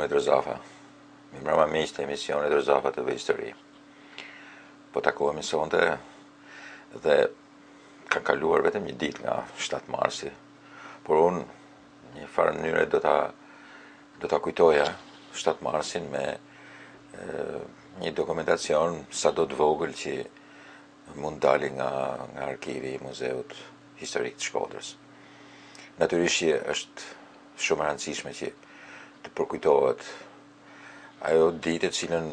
emisionit Rëzafa. Mi mbrëma miq të emisionit Rëzafa TV Histori. Po takohemi sonte dhe ka kaluar vetëm një ditë nga 7 marsi, por unë një farë mënyre do ta kujtoja 7 marsin me një dokumentacion sa do të vogël që mund dali nga arkivi i Muzeut Historik të Shkodrës. Natyrisht që është shumë e rëndësishme që të përkujtohet ajo ditë e cilën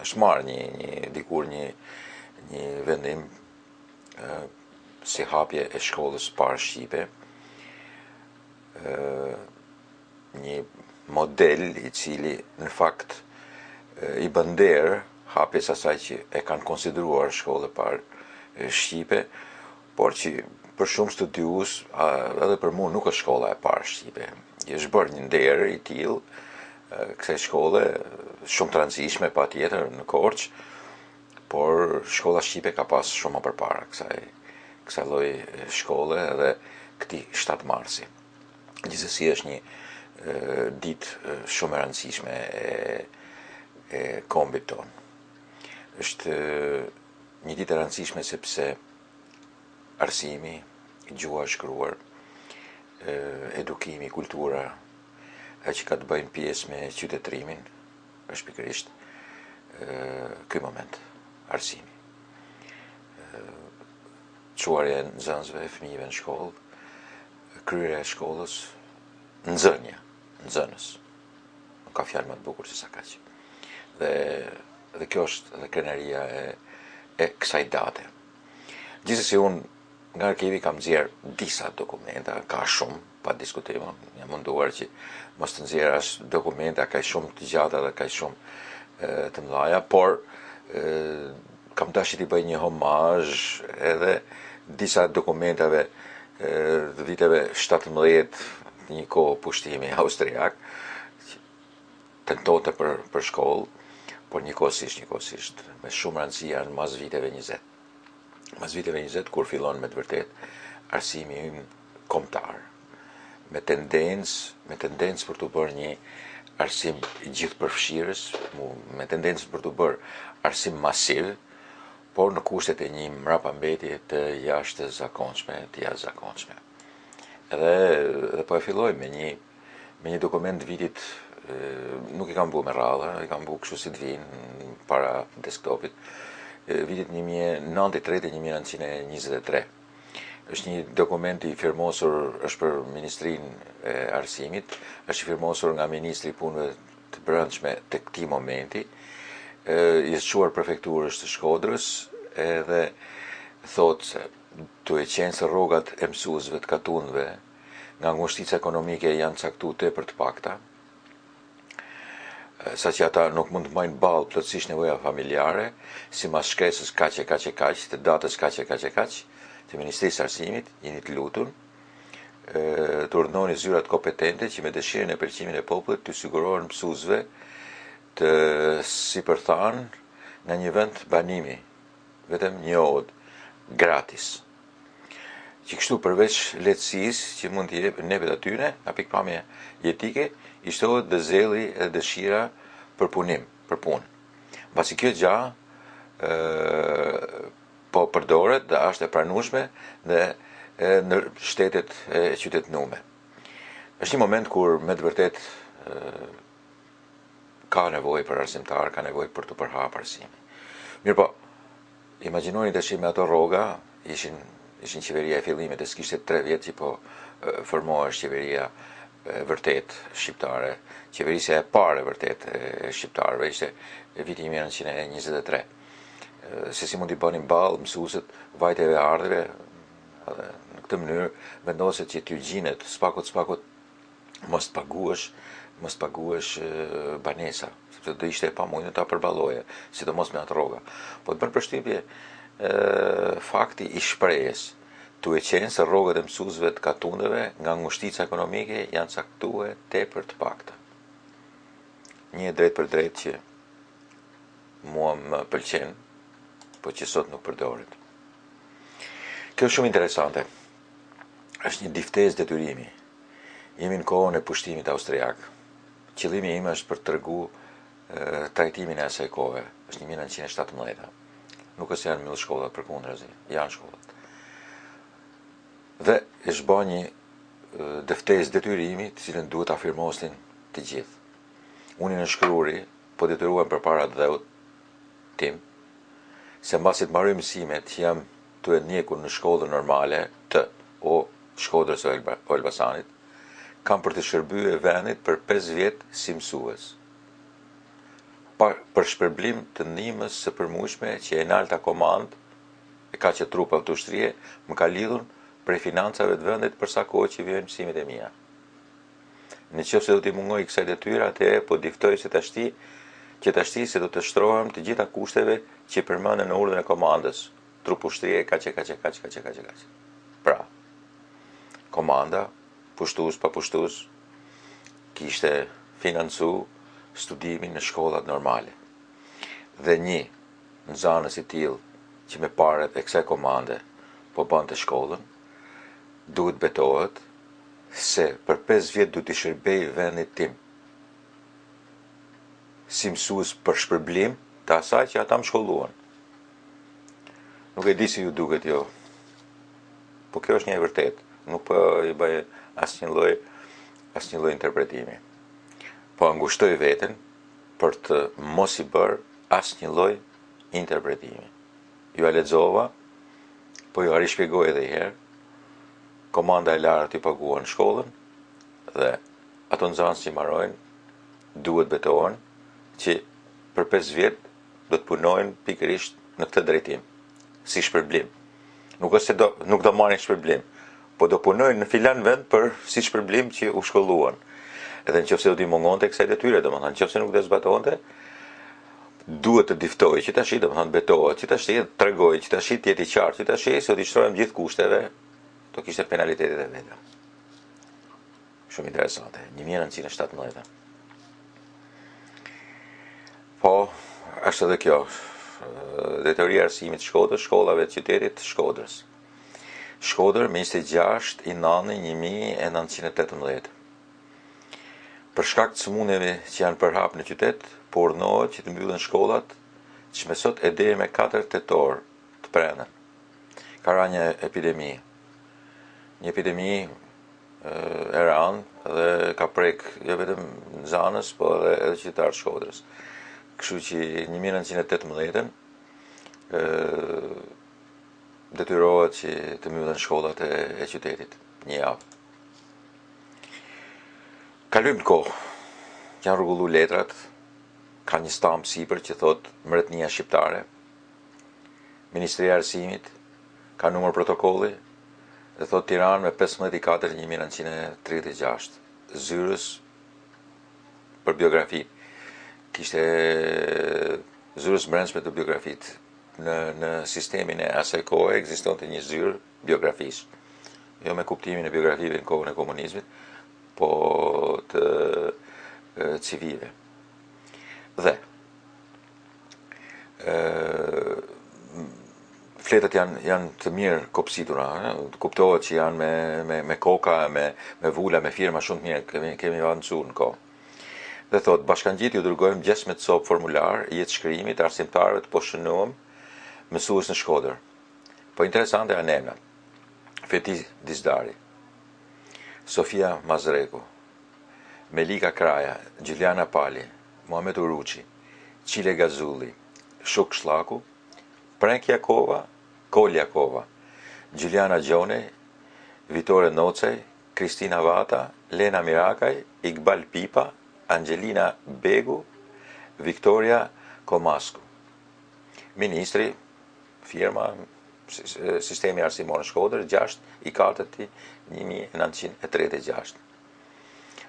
është marrë dikur një vendim si hapje e shkollës parë shqipe, një model i cili në fakt i bën nder hapjes asaj që e kanë konsideruar shkollë parë shqipe, por që për shumë studiues edhe për mua nuk është shkolla e parë shqipe. Është bërë një nder i tillë kësaj shkolle, shumë të rëndësishme patjetër në Korçë, por shkolla shqipe ka pas shumë më përpara kësaj lloj shkolle edhe këtij 7 marsi. Gjithsesi është një ditë shumë e rëndësishme e kombit tonë. Është një ditë e rëndësishme sepse arsimi, gjuha e shkruar, edukimi, kultura, që ka të bëjnë pjesë me qytetrimin, është pikërisht ky moment, arsimi. Çuarja e nxënësve, e fëmijëve në shkollë, kryerja e shkollës, nxënës. Nuk ka fjalë më të bukur se sa kaq. Dhe kjo është edhe krenaria e kësaj date. Gjithsesi unë nga arkivi kam nxjerr disa dokumenta, ka shumë, pa diskutim, jam munduar që mos të nxjerr as dokumenta kaq shumë të gjata dhe kaq shumë të mëdha, por kam dashur t'i bëj një homazh edhe disa dokumentave të viteve 17, një kohë pushtimi austriak, tentonte për shkollë, por njëkohësisht me shumë rëndësi janë mas viteve 20. Mas viteve 20 kur fillon me të vërtet arsimi ynë kombëtar, me tendencë për të bërë një arsim gjithëpërfshirës, me tendencë për të bërë arsim masiv, por në kushtet e një mbrapambetje të jashtëzakonshme, të jashtëzakonshme. Edhe po e filloj me një dokument vitit, nuk i kam bu me radha, i kam bu kështu si të vinë para desktopit, vitit 1993-1923. Është një dokument i firmosur, është për Ministrinë e Arsimit, është i firmosur nga Ministri i Punëve të Brendshme të këtij momenti, i zgjuar prefekturës të Shkodrës, edhe thotë se duhet qenë se rrogat e mësuesve të katunëve nga ngushtica ekonomike janë caktuar tepër të pakta, saqë ata nuk mund të marrin ballë plotësisht nevoja familjare, sipas shkresës kaq e kaq, të datës kaq e kaq, të Ministrisë së Arsimit, jeni të lutur, të urdhëroni zyrat kompetente që me dëshirën e pëlqimit e popullit të sigurohen mësuesve të sipërthanë nga një vend banimi, vetëm një orë gratis. Që kështu përveç lehtësisë që mund t'i jepet atyre, nga pikpamje jetike, i shtohet dhe zelli e dëshira për punim, për punë. Mbasi kjo gjë po përdoret dhe është e pranueshme dhe në shtetet e qytetënuara. Është një moment kur me të vërtet ka nevojë për arsimtar, ka nevojë për të përhapur arsimin. Mirë po, imagjinoni tash me ato rroga, ishin qeveria e fillimit, e s'kishte 3 vjet që po formohesh qeveria vërtet shqiptare, qeverisja e parë vërtet e shqiptarëve ishte viti 1923. Se si mund t'i bënin ballë mësuesit vajteve ardheve, në këtë mënyrë vendoset që t'ju gjinet spakut mos paguash banesa, sepse do ishte e pamundme ta përballoje, sidomos me atë rroga. Po të bën përshtypje fakti i shprehjes, duhet qenë se rrogat e mësuesve të katunëve nga ngushtica ekonomike janë caktuar tepër të pakta. Një drejt për drejt që mua më pëlqen, po që sot nuk përdoret. Kjo është shumë interesante. Është një diftesë detyrimi. Jemi në kohën e pushtimit austriak. qëllimi im është për të tregu trajtimin e asaj kohe, është 1917. Nuk është janë mbyll shkollat përkundrazi, janë shkollat. Dhe është bërë një deftesë detyrimi, të cilën duhet ta firmosin të gjithë. Unë në shkruari po detyruam përpara dheut tim, se mbasi të marroj mësimet që jam të ndjekur në shkollën normale të Shkodrës o Elbasanit, kam për të shërbyer vendit për 5 vjet si mësues. Për shpërblim të ndihmës së përmuajshme që e nalta komand e ka që trupa të ushtrie më ka lidhur prej financave të vendit për sa kohë që vijnë mësimet e mia. Në qoftë se do t'i mungoj kësaj detyre, atëherë po diftoj se tashti se do të shtrohem të gjitha kushteve që përmenden në urdhën e komandës. Trup ushtrie kaq. Pra, komanda, pushtues pa pushtues, kishte financu studimin në shkollat normale. Dhe një nxënës i tillë që me paret e kësaj komande po bante shkollën, duhet betohet se për 5 vjet duhet të shërbej vendit tim si mësues për shpërblim të asaj që ata më shkolluan. Nuk e di si ju duket jo, po kjo është një e vërtet, nuk po i bëj asnjë lloj interpretimi. Po angushtoj veten për të mos i bërë asnjë lloj interpretimi. Ju a lexova, po ju a rishpjegoj edhe një herë, komanda e lartë i paguan shkollën dhe ato nxënës që marrojnë duhet betohen që për 5 vjet do të punojnë pikërisht në këtë drejtim, si shpërblim. Nuk është se nuk do marrin shpërblim, po do punojnë në filan vend për si shpërblim që u shkolluan. Edhe nëse do t'i mungonte kësaj detyre, domethënë nëse nuk do zbatonte, duhet të diftoj që tash, domethënë betohet, që tash të tregoj, që tash të jetë i qartë, që tash se do t'i shtrojmë gjithë kushteve, do kishte penalitetet e veta. Shumë interesante, 1917. Po, është edhe kjo, drejtoria e arsimit të Shkodrës, shkollave të qytetit të Shkodrës. Shkodër, 26 i nëni 1918. Për shkak të sëmundjeve që janë përhap në qytet, po urdhënohet që të mbyllen shkollat, që me sot e deri me 4 tetor të prenden. Ka ra një epidemi. Një epidemi e rëndë dhe ka prek jo vetëm nxënës, po edhe qytetarët e Shkodrës. Kështu që 1918 detyrohet që të mbyllen shkollat e qytetit, një javë. Kalojmë në kohë, janë rregullu letrat, ka një stamp sipër që thot Mbretënia Shqiptare, Ministria e Arsimit, ka numër protokolli, dhe thot Tiranë me 15/4/1936, zyrës për biografi. Kishte zyrës brendshme të biografit. Në sistemin e asaj kohe ekzistonte një zyrë biografisë. Jo me kuptimin e biografive në kohën e komunizmit, po të civile. Dhe fletët janë të mirë kopsitura, kuptohet që janë me koka, me vula, me firma shumë të mirë, kemi avancuar në kohë. Dhe thot, bashkangjit ju dërgojmë 16 copë formular, jetë shkrimit, arsimtarëve të poshënuam, mësues në Shkodër. Po interesante janë emrat. Feti Dizdari, Sofia Mazreku, Melika Kraja, Gjiliana Pali, Muhamet Uruqi, Qile Gazulli, Shuk Shlaku, Prenk Jakova, Kol Jakova, Gjiliana Gjonej, Vitore Nocej, Kristina Vata, Lena Mirakaj, Iqbal Pipa, Angelina Begu, Viktoria Komasku. Ministri, firma, sistemi arsimor në Shkodër, 6/4/1936.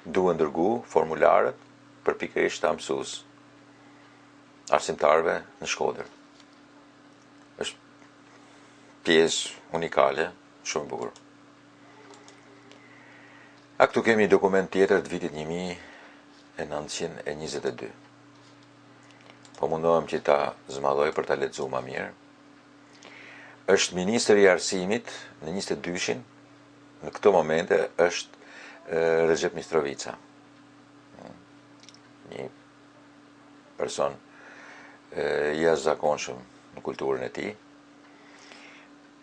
Duhen dërgu formularët për pikërisht ta mësues arsimtarëve në Shkodër. Është pjesë unikale, shumë bukur. A këtu kemi dokument tjetër të vitit 1922. Po mundohem që ta zmadhoj për ta lexuar më mirë. Është Ministri i Arsimit në 22-shin, në këto momente është Recep Mitrovica. një person jashtëzakonshëm në kulturën e tij.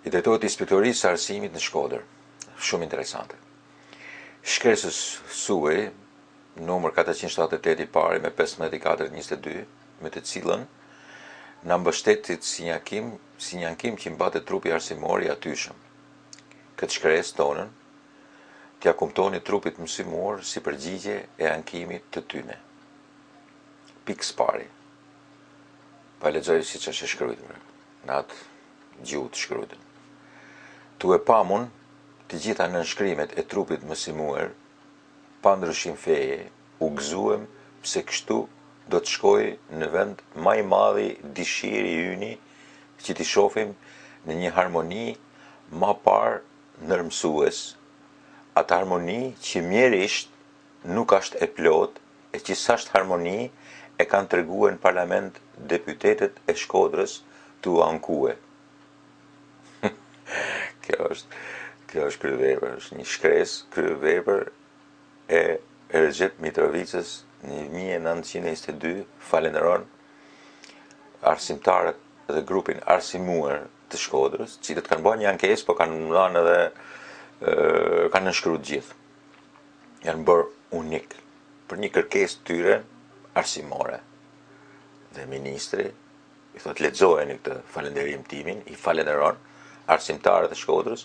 I drejtohet Inspektorisë së Arsimit në Shkodër. Shumë interesante. Shkresës Suej, numër 478 i pari me 15.422, me të cilën na mbështetit si njankim që mbatet trupi arsimor i atyshëm. Këtë shkresë tonën t'ja kumtoni trupit mësimor si përgjigje e ankimit të tyne. Pikë pari. Pa lexoj siç është e shkruar, në atë gjuhë të shkruar. Tu e pamun të gjitha nënshkrimet e trupit mësimuar, pa ndryshim feje, u gëzuem pse kështu do të shkoj në vend më i madh i dëshiri yni që t'i shohim në një harmoni më parë nërmësues, atë harmoni që mjerisht nuk është e plot, e që s'është harmoni e kanë treguar në parlament deputetet e Shkodrës t'u ankue. Kjo është kryevepër, është një shkresë kryevepër e Recep Mitrovicës në 1922, falenderon arsimtarët dhe grupin arsimuar të Shkodrës, cilët kanë bërë një ankesë, po kanë dhënë edhe kanë nënshkruar gjithë. Janë bërë unik për një kërkesë tyre arsimore. Dhe ministri i thot lexojeni këtë falënderim timin, i falenderon arsimtarët e Shkodrës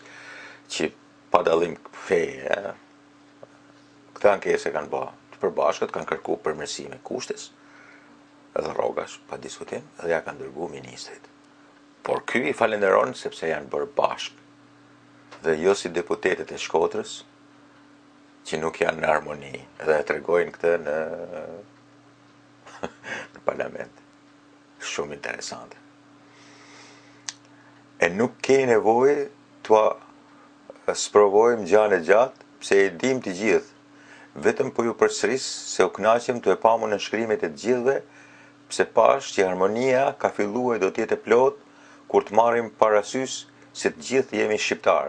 që pa dallim feje, këtë ankesë kanë bërë të përbashkët, kanë kërkuar përmirësime kushtes edhe rrogash, pa diskutim, dhe ja kanë dërguar ministrit. Por ky i falenderon sepse janë bërë bashkë, dhe jo si deputetet e Shkodrës që nuk janë në harmoni, dhe tregojnë këtë në parlament. Shumë interesante. E nuk keni nevojë t'ua sprovojmë gjanë e gjatë, pse e dim të gjithë. Vetëm po ju përsëris se u kënaqem të e pamu në shkrimet e të gjithëve, pse pash që harmonia ka filluar do të jetë plot kur të marrim parasysh se të gjithë jemi shqiptar.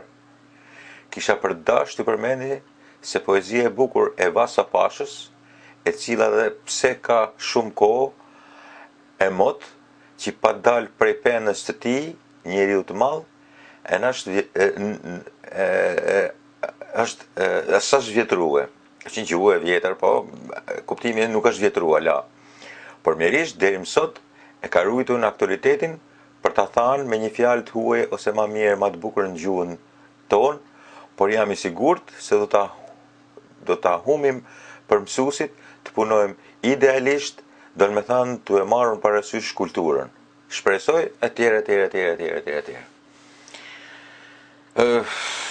Kisha për dash të përmendi se poezia e bukur e Vasa Pashës, e cila dhe pse ka shumë kohë, e mot, që pa dal prej penës të tij, njeriu të madh, është vjetruar. Është një gjuhë e vjetër, po kuptimi nuk është vjetruar la. Por mjerisht deri më sot e ka ruajtur në aktualitetin për ta thënë me një fjalë të huaj ose më mirë, më të bukur në gjuhën tonë, por jam i sigurt se do ta humim për mësuesit të punojmë idealisht, do të thënë të e marrën parasysh kulturën. Shpresoj etj.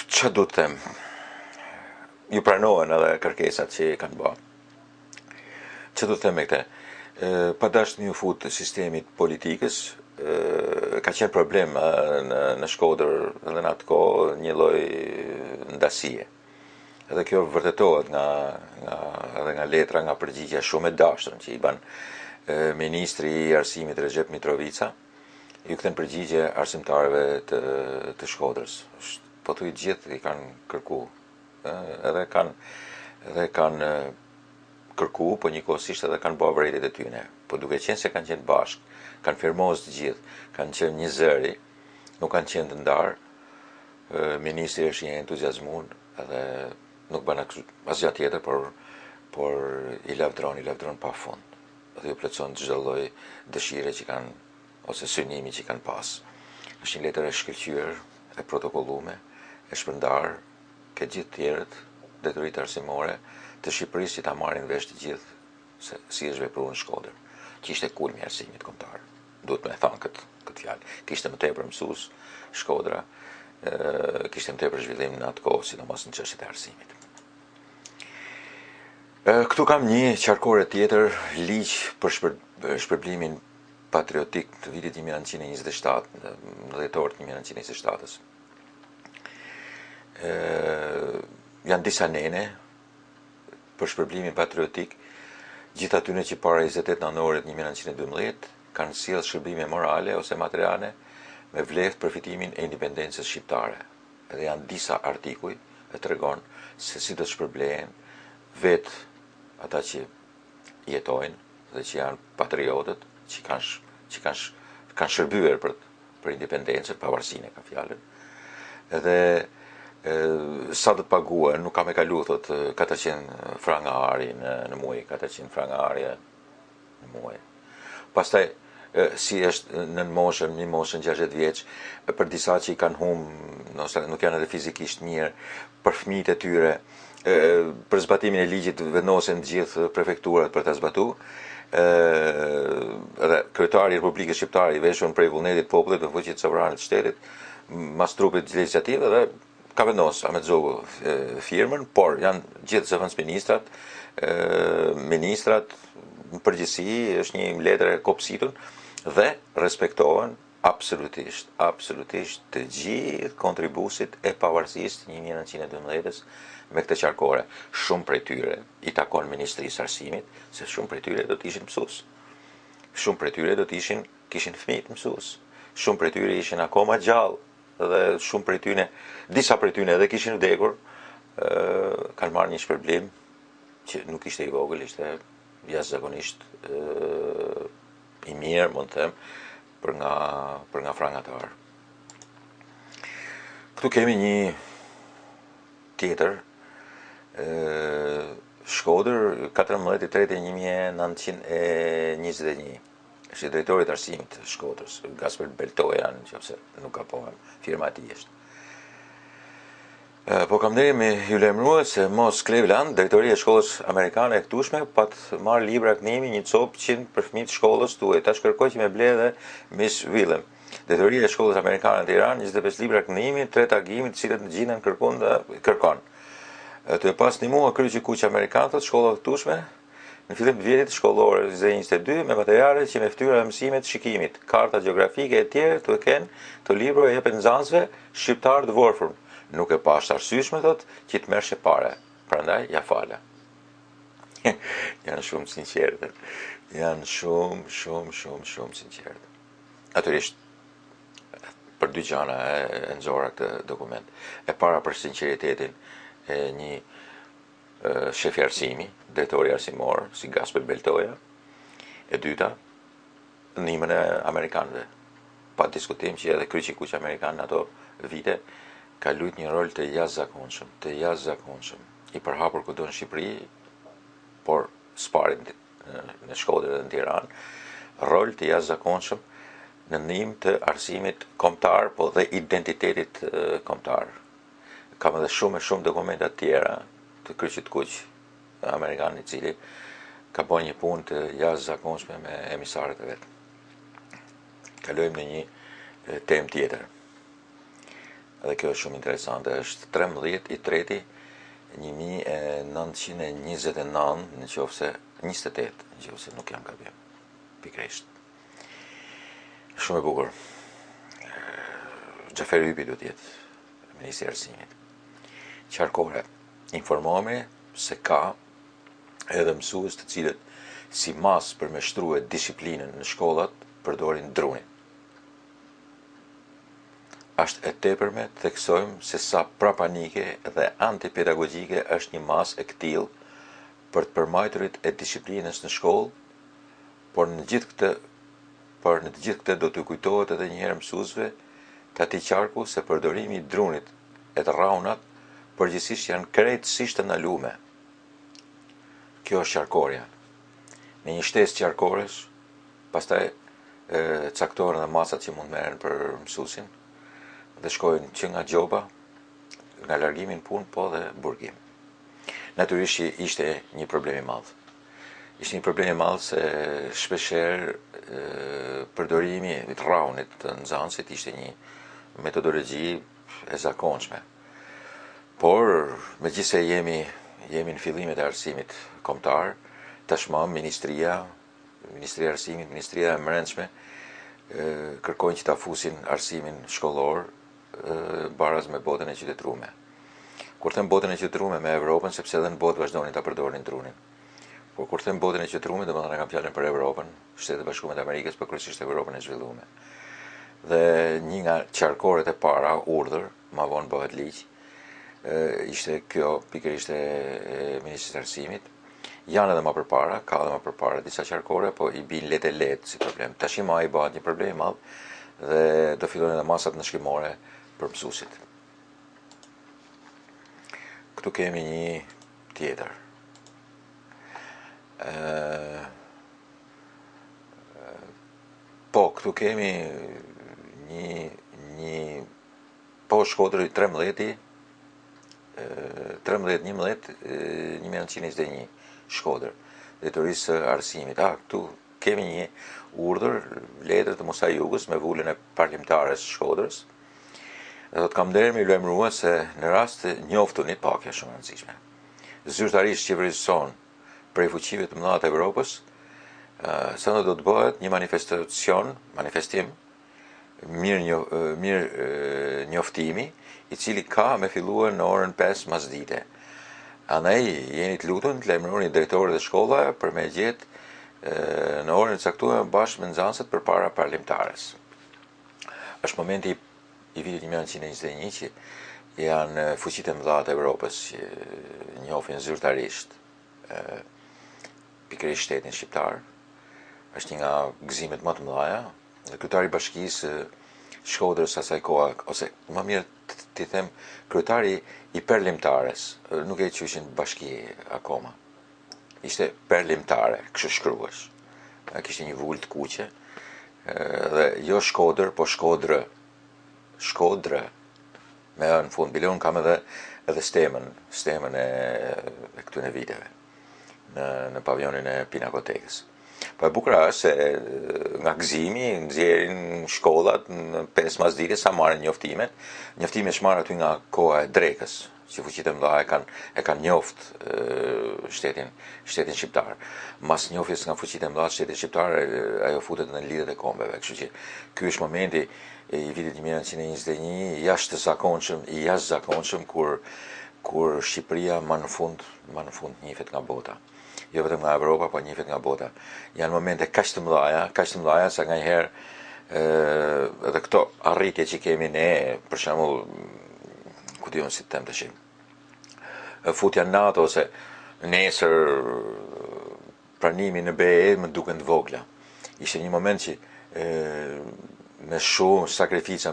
Ç'a do të them? Ju pranohen edhe kërkesat që kanë bërë. Ç'a do të them me këtë? Pa dashur një fut sistemit politikës, ka qenë problem në Shkodër edhe në atë kohë një lloj ndasie. Edhe kjo vërtetohet edhe nga letra, nga përgjigja shumë e dashur që i ban ministri i arsimit Recep Mitrovica, ju kthen përgjigje arsimtarëve të Shkodrës. Po të gjithë i kanë kërkuar, edhe kanë kërku, po njëkohësisht edhe kanë bërë vërejtjet e tyne. Po duke qenë se kanë qenë bashkë, kanë firmos të gjithë, kanë qenë një zëri, nuk kanë qenë të ndarë, ministri është një entuziazmun, edhe nuk bën asgjë tjetër, por i lavdron pa fund. Dhe ju plotson çdo lloj dëshire që kanë, ose synimi që kanë pas. Është një letër e shkëlqyer, e protokolluar, e shpërndar ke gjithë tjerët detyritë arsimore të Shqipërisë që ta marrin vesh të gjithë se si është vepruar në Shkodër. Që ishte kulmi i arsimit kombëtar. Duhet me thënë këtë fjalë. Kishte më tepër mësues Shkodra, kishte më tepër zhvillim në atë kohë, sidomos në çështjet e arsimit. Këtu kam një qarkore tjetër, ligj për shpërblimin patriotik të vitit 1927, në dhjetor të 1927-s. Janë disa nene për shpërblimin patriotik, gjithë atyre që para 28 nëntorit 1912 kanë sjellë shpërblime morale ose materiale me vlerë përfitimin e independencës shqiptare. Edhe janë disa artikuj e tregon se si do të shpërblehen vetë ata që jetojnë dhe që janë patriotët, që kanë shërbyer për independencën, pavarësinë ka fjalën. Edhe sa do të paguën, nuk kam e kalu, thot 400 franga ari në muaj, 400 franga ari në muaj. Pastaj si është në moshën, një moshën 60 vjeç, për disa që i kanë nëse nuk janë edhe fizikisht mirë, për fëmijët e tyre, për zbatimin e ligjit vendosen gjithë prefekturat për ta zbatuar. Edhe kryetari i Republikës Shqiptare i veshur prej vullnetit popullit në fuqitë sovrane të shtetit, mas trupit legislativ, edhe ka vendosur me zogu firmën, por janë gjithë zëvendësministrat, ministrat, në përgjithësi është një letër e kopësitur dhe respektohen absolutisht të gjithë kontribusit e pavarësisë të 1912 me këtë qarkore. Shumë prej tyre i takon Ministrisë Arsimit, se shumë prej tyre do të ishin mësues. Shumë prej tyre do të kishin fëmijë mësues. Shumë prej tyre ishin akoma gjallë dhe shumë prej tyre, disa prej tyre edhe kishin vdekur, kanë marrë një shpërblim që nuk ishte i vogël, ishte jashtëzakonisht i mirë, mund të them, për nga frangatar. Këtu kemi një tjetër, Shkodër, 14/3/1921, është drejtori i arsimit të Shkodrës, Gasper Beltoja, nëse nuk gabohem, firma e tij është. Po kam deri me ju lajmërua se Mos Cleveland, drejtoria e shkollës amerikane e këtushme, pat marrë libra kënimi një copë 100 për fëmijët të shkollës tuaj. Ta shkërkoj që me ble dhe Miss Willem. Drejtoria e shkollës amerikane në Tiranë, 25 libra kënimi, 3 tagimit, të cilët në gjinën kërkon. Të e pas një mua kryqi kuq amerikanët, shkolla këtushme, në fillim të vjetit shkollore 22 me materiale që me ftyra e mësimit shikimit, karta geografike e tjerë të kenë të libro e jepet nxënësve shqiptar të vorfur. Nuk e pa është arsyeshme, thot, që të merrshe pare. Prandaj ja fala. Janë shumë sinqertë. Janë shumë sinqertë. Natyrisht, për dy gjana e nxora këtë dokument. E para për sinqeritetin e një shefi arsimi, drejtori arsimor, si Gasper Beltoja. E dyta, ndihmën e amerikanëve. Pa diskutim që edhe kryqi kuq amerikan në ato vite ka luajtur një rol të jashtëzakonshëm, i përhapur kudo në Shqipëri, por s'pari në Shkodër dhe në Tiranë, rol të jashtëzakonshëm në ndihmë të arsimit kombëtar, po dhe identitetit kombëtar. Kam edhe shumë dokumenta të tjera të kryqit kuq amerikan, i cili ka bërë një punë të jashtëzakonshme me emisarët e vet. Kalojmë në një temë tjetër. Edhe kjo është shumë interesante, është 13/3/1929, në qofse 28, në qofse nuk jam gabim, pikërisht. Shumë e bukur. Xhafer Hypi do të jetë ministri i arsimit. Qarkore, informohemi se ka edhe mësues të cilët si mas për me shtruhe disiplinën në shkollat përdorin drunin. Është e tepërme të theksojmë se sa prapanike dhe antipedagogjike është një masë e këtill për të përmbajturit e disiplinës në shkollë, por në të gjithë këtë do të kujtohet edhe një herë mësuesve të atij qarku se përdorimi i drunit e të rraunat përgjithsisht janë krejtësisht të ndaluara. Kjo është qarkorja. Me një shtesë qarkores, pastaj caktohen edhe masat që mund merren për mësuesin dhe shkojnë që nga gjoba, nga largimi në punë, po dhe burgim. Natyrisht ishte një problem i madh. Ishte një problem i madh se shpeshherë përdorimi i rraunit të nxënësit ishte një metodologji e zakonshme. Por megjithse jemi në fillimet e arsimit kombëtar, tashmë Ministria e Arsimit, Ministria e Brendshme kërkojnë që ta fusin arsimin shkollor baraz me botën e qytetëruar. Kur them botën e qytetëruar me Evropën, sepse edhe në botë vazhdonin ta përdorin drunin. Por kur them botën e qytetëruar, domethënë kam fjalën për Evropën, Shtetet e Bashkuara të Amerikës, por kryesisht Evropën e zhvilluar. Dhe një nga qarkoret e para, urdhër, ma vonë bëhet ligj, ishte kjo pikërisht e Ministrisë së Arsimit, janë edhe më përpara, ka edhe më përpara disa qarkore, po i bin letë e letë si problem. Tashima i bëhat një problem i madh dhe do fillojnë edhe masat nënshkrimore për mësuesit. Këtu kemi një tjetër. Po, këtu kemi një po Shkodër 13-11 1921 Shkodër, drejtorisë arsimit. Këtu kemi një urdhër, letër të Musa Jugës me vullën e parlamentares Shkodrës. Dhe do të kam deri me lajmërua se në rast të njoftunit, pakja shumë e rëndësishme, zyrtarisht qeverisëson prej fuqive të mëdha të Evropës, se do të bëhet një manifestim mirë njoftimi, i cili ka me filluar në orën 5 masdite. Andaj jeni të lutur të lajmëroni drejtorët e shkollave për me gjetë në orën e caktuar bashkë me nxënësit përpara parlamentares. Është momenti i vitit 1921 që janë fuqitë e mëdha të Evropës që njohin zyrtarisht pikërisht shtetin shqiptar. Është një nga gëzimet më të mëdha dhe kryetari i bashkisë Shkodrës asaj kohe, ose më mirë t'i them kryetari i perlimtares, nuk e quajnë bashki akoma. Ishte perlimtare, kështu shkruhesh. Kishte një vull të kuqe dhe jo Shkodër, po Shkodrë. Shkodrë me në fund. Bile unë kam edhe stemën e këtyre viteve në pavionin e Pinakotekës. Po e bukur është se nga gëzimi nxjerrin shkollat në 5 masdite sa marrin njoftimet. Njoftimet shmarrin aty nga koha e drekës, që fuqitë e mëdha e kanë njoft shtetin shqiptar. Mas njoftjes nga fuqitë e mëdha shtetit shqiptar, ajo futet në lidhjet e kombeve. Kështu që ky është momenti i vitit 1921 i jashtëzakonshëm kur Shqipëria më në fund njihet nga bota. Jo vetëm nga Evropa, po njihet nga bota. Janë momente kaq të mëdha sa nganjëherë edhe këto arritje që kemi ne, për shembull, ku diun si të them tash. Futja në NATO ose nesër pranimi në BE më duken të vogla. Ishte një moment që me shumë sakrifica,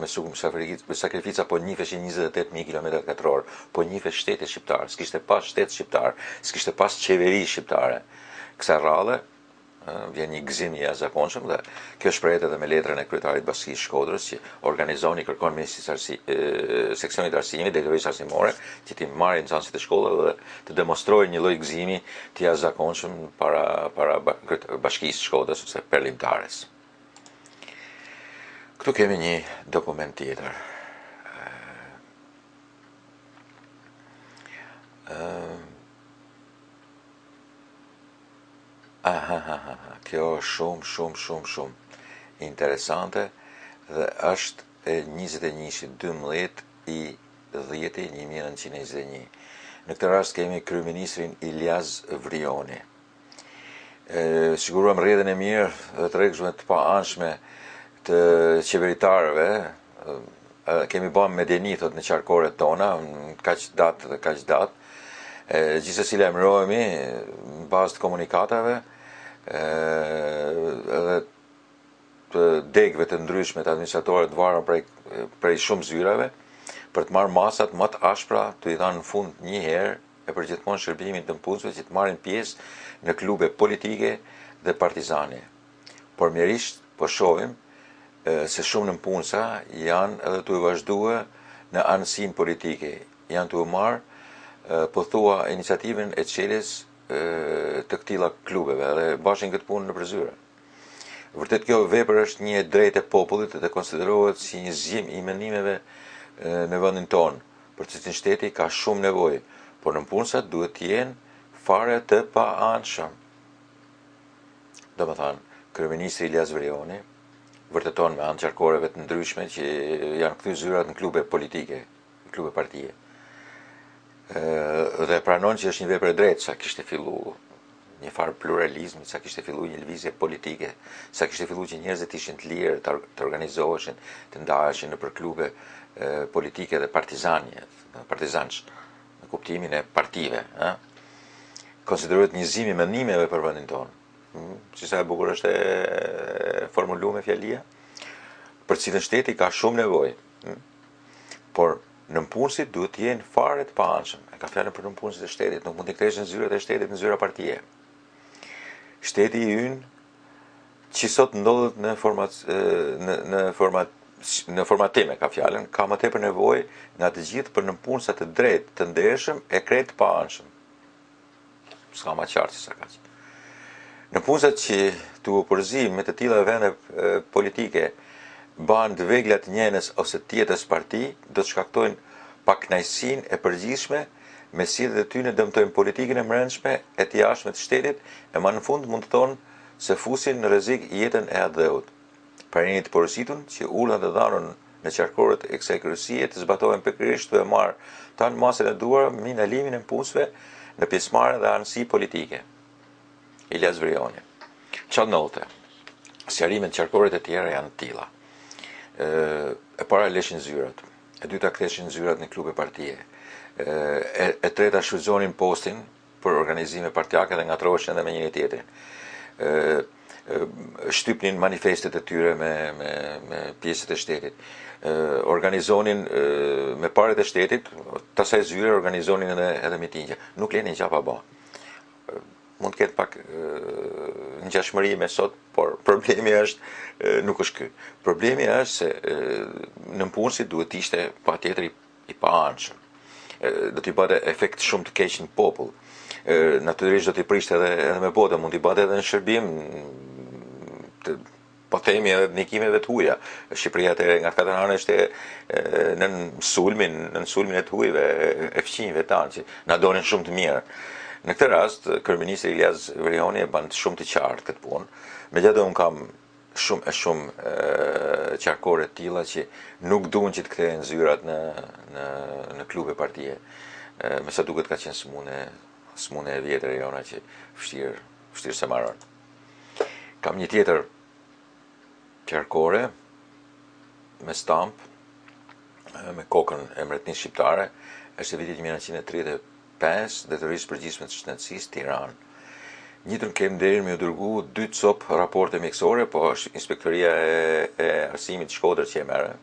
po njifeshin 28.000 km², po njifesh shteti shqiptar, s'kishte pas shtet shqiptar, s'kishte pas qeveri shqiptare. Kësaj radhe vjen një gëzim i jashtëzakonshëm dhe kjo shprehet edhe me letrën e kryetarit bashkisë Shkodrës që organizoni kërkon ministrisë seksionit arsimit, drejtorisë arsimore, që ti marrin nxënësit e shkollave dhe të demonstrojnë një lloj gëzimi të jashtëzakonshëm para bashkisë Shkodrës ose perlimtares. Këtu kemi një dokument tjetër. Kjo është shumë interesante dhe është e 21/12 i 10/1921. Në këtë rast kemi kryeministrin Ilyas Vrioni. Siguruam rrjedhën e mirë dhe të rregullshme të paanshme të qeveritarëve, kemi bën medeni thot në qarkoret tona, kaq datë dhe kaq datë. Gjithsesi lajmërohemi në bazë të komunikatave edhe të degëve të ndryshme të administratorëve të varur prej shumë zyrave për të marrë masat më të ashpra të i dhanë në fund një herë e përgjithmonë shërbimin të mpunësve që të marrin pjesë në klube politike dhe partizane. Por mjerisht po shohim se shumë në mpunësa janë edhe të vazhduar në anësin politike, janë të marrë po thua iniciativën e çeljes të këtilla klubeve dhe bashin këtë punë në përzyre. Vërtet kjo vepër është një e drejtë e popullit dhe konsiderohet si një zgjim i mendimeve në vendin tonë, për cilin shteti ka shumë nevojë, por në mpunësat duhet të jenë fare të paanshëm. Domethënë, kryeministri Ilyas Vrioni vërteton me anë qarkoreve të ndryshme që janë kthyr zyrat në klube politike, klube partije. Dhe pranon që është një vepër e drejtë, sa kishte fillu një farë pluralizmi, sa kishte fillu një lëvizje politike, sa kishte fillu që njerëzit ishin të lirë, të organizoheshin, të ndaheshin nëpër klube politike dhe partizanç, në kuptimin e partive. konsiderohet njëzimi mendimeve për vendin tonë. Si sa e bukur është e formuluar me fjalia, për cilën shteti ka shumë nevojë. Por nënpunësit duhet të jenë fare të paanshëm. E ka fjalën për nënpunësit e shtetit, nuk mund të ktheshin zyrat e shtetit në zyra partie. Shteti i ynë që sot ndodhet në formatime, ka fjalën, ka më tepër nevojë nga të gjithë për nënpunësa të drejtë, të ndershëm e krejt të paanshëm. S'ka më qartë se sa kaq. Nënpunësat që tu përzim me të tilla vende politike banë të vegla të njenës ose tjetës parti, do të shkaktojnë pakënaqësinë e përgjithshme, me sjelljet e tyre dëmtojnë politikën e brendshme e të jashtme të shtetit, e më në fund mund të thonë se fusin në rrezik jetën e atdheut. Parinit të porositur që urdhat e dhënën në qarkorët e kësaj kryesie të zbatohen pikërisht të marrë tanë masën e duar mbi ndalimin e punësve në pjesëmarrje dhe anësi politike. Ilyas Vrioni. Çfarë ndodhte? Sqarimet e qarkorit e tjera janë të tilla. E para leshin zyrat, e dyta ktheshin zyrat në klube partije, e treta shfrytëzonin postin për organizime partijake dhe ngatroheshin edhe me njëri tjetrin. Shtypnin manifestet e tyre me pjesët e shtetit, organizonin me paret e shtetit, tasaj zyre organizonin edhe mitingje. Nuk lenin gjapa ba. Mund të ketë pak ngjashmëri me sot, por problemi është nuk është ky. Problemi është se nënpunësit duhet të ishte patjetër i paanshëm. Do t'i bëte efekt shumë të keq në popull. Natyrisht do t'i prishte edhe me botë, mund t'i bëte edhe në shërbim, po themi edhe të ndikimeve të huaja. Shqipëria atëherë nga katër anë ishte në sulmin e të huajve, e fqinjve tanë, që na donin shumë të mirë. Në këtë rast, kryeministri Ilyas Vrioni e bën shumë të qartë këtë punë. Megjithatë unë kam shumë qarkore të tilla që nuk duan që të kthehen zyrat në klube partije. Me sa duket ka qenë smune e vjetër e jona që vështirë se marron. Kam një tjetër qarkore me stamp, me kokën e Mbretërisë Shqiptare, është e vitit 1935, Drejtorisë Përgjithshme të Shëndetësisë, Tiranë. Njëtën kemi nderin me u dërgu 2 cop raporte mjekësore, po është Inspektoria e Arsimit të Shkodrës që e merre.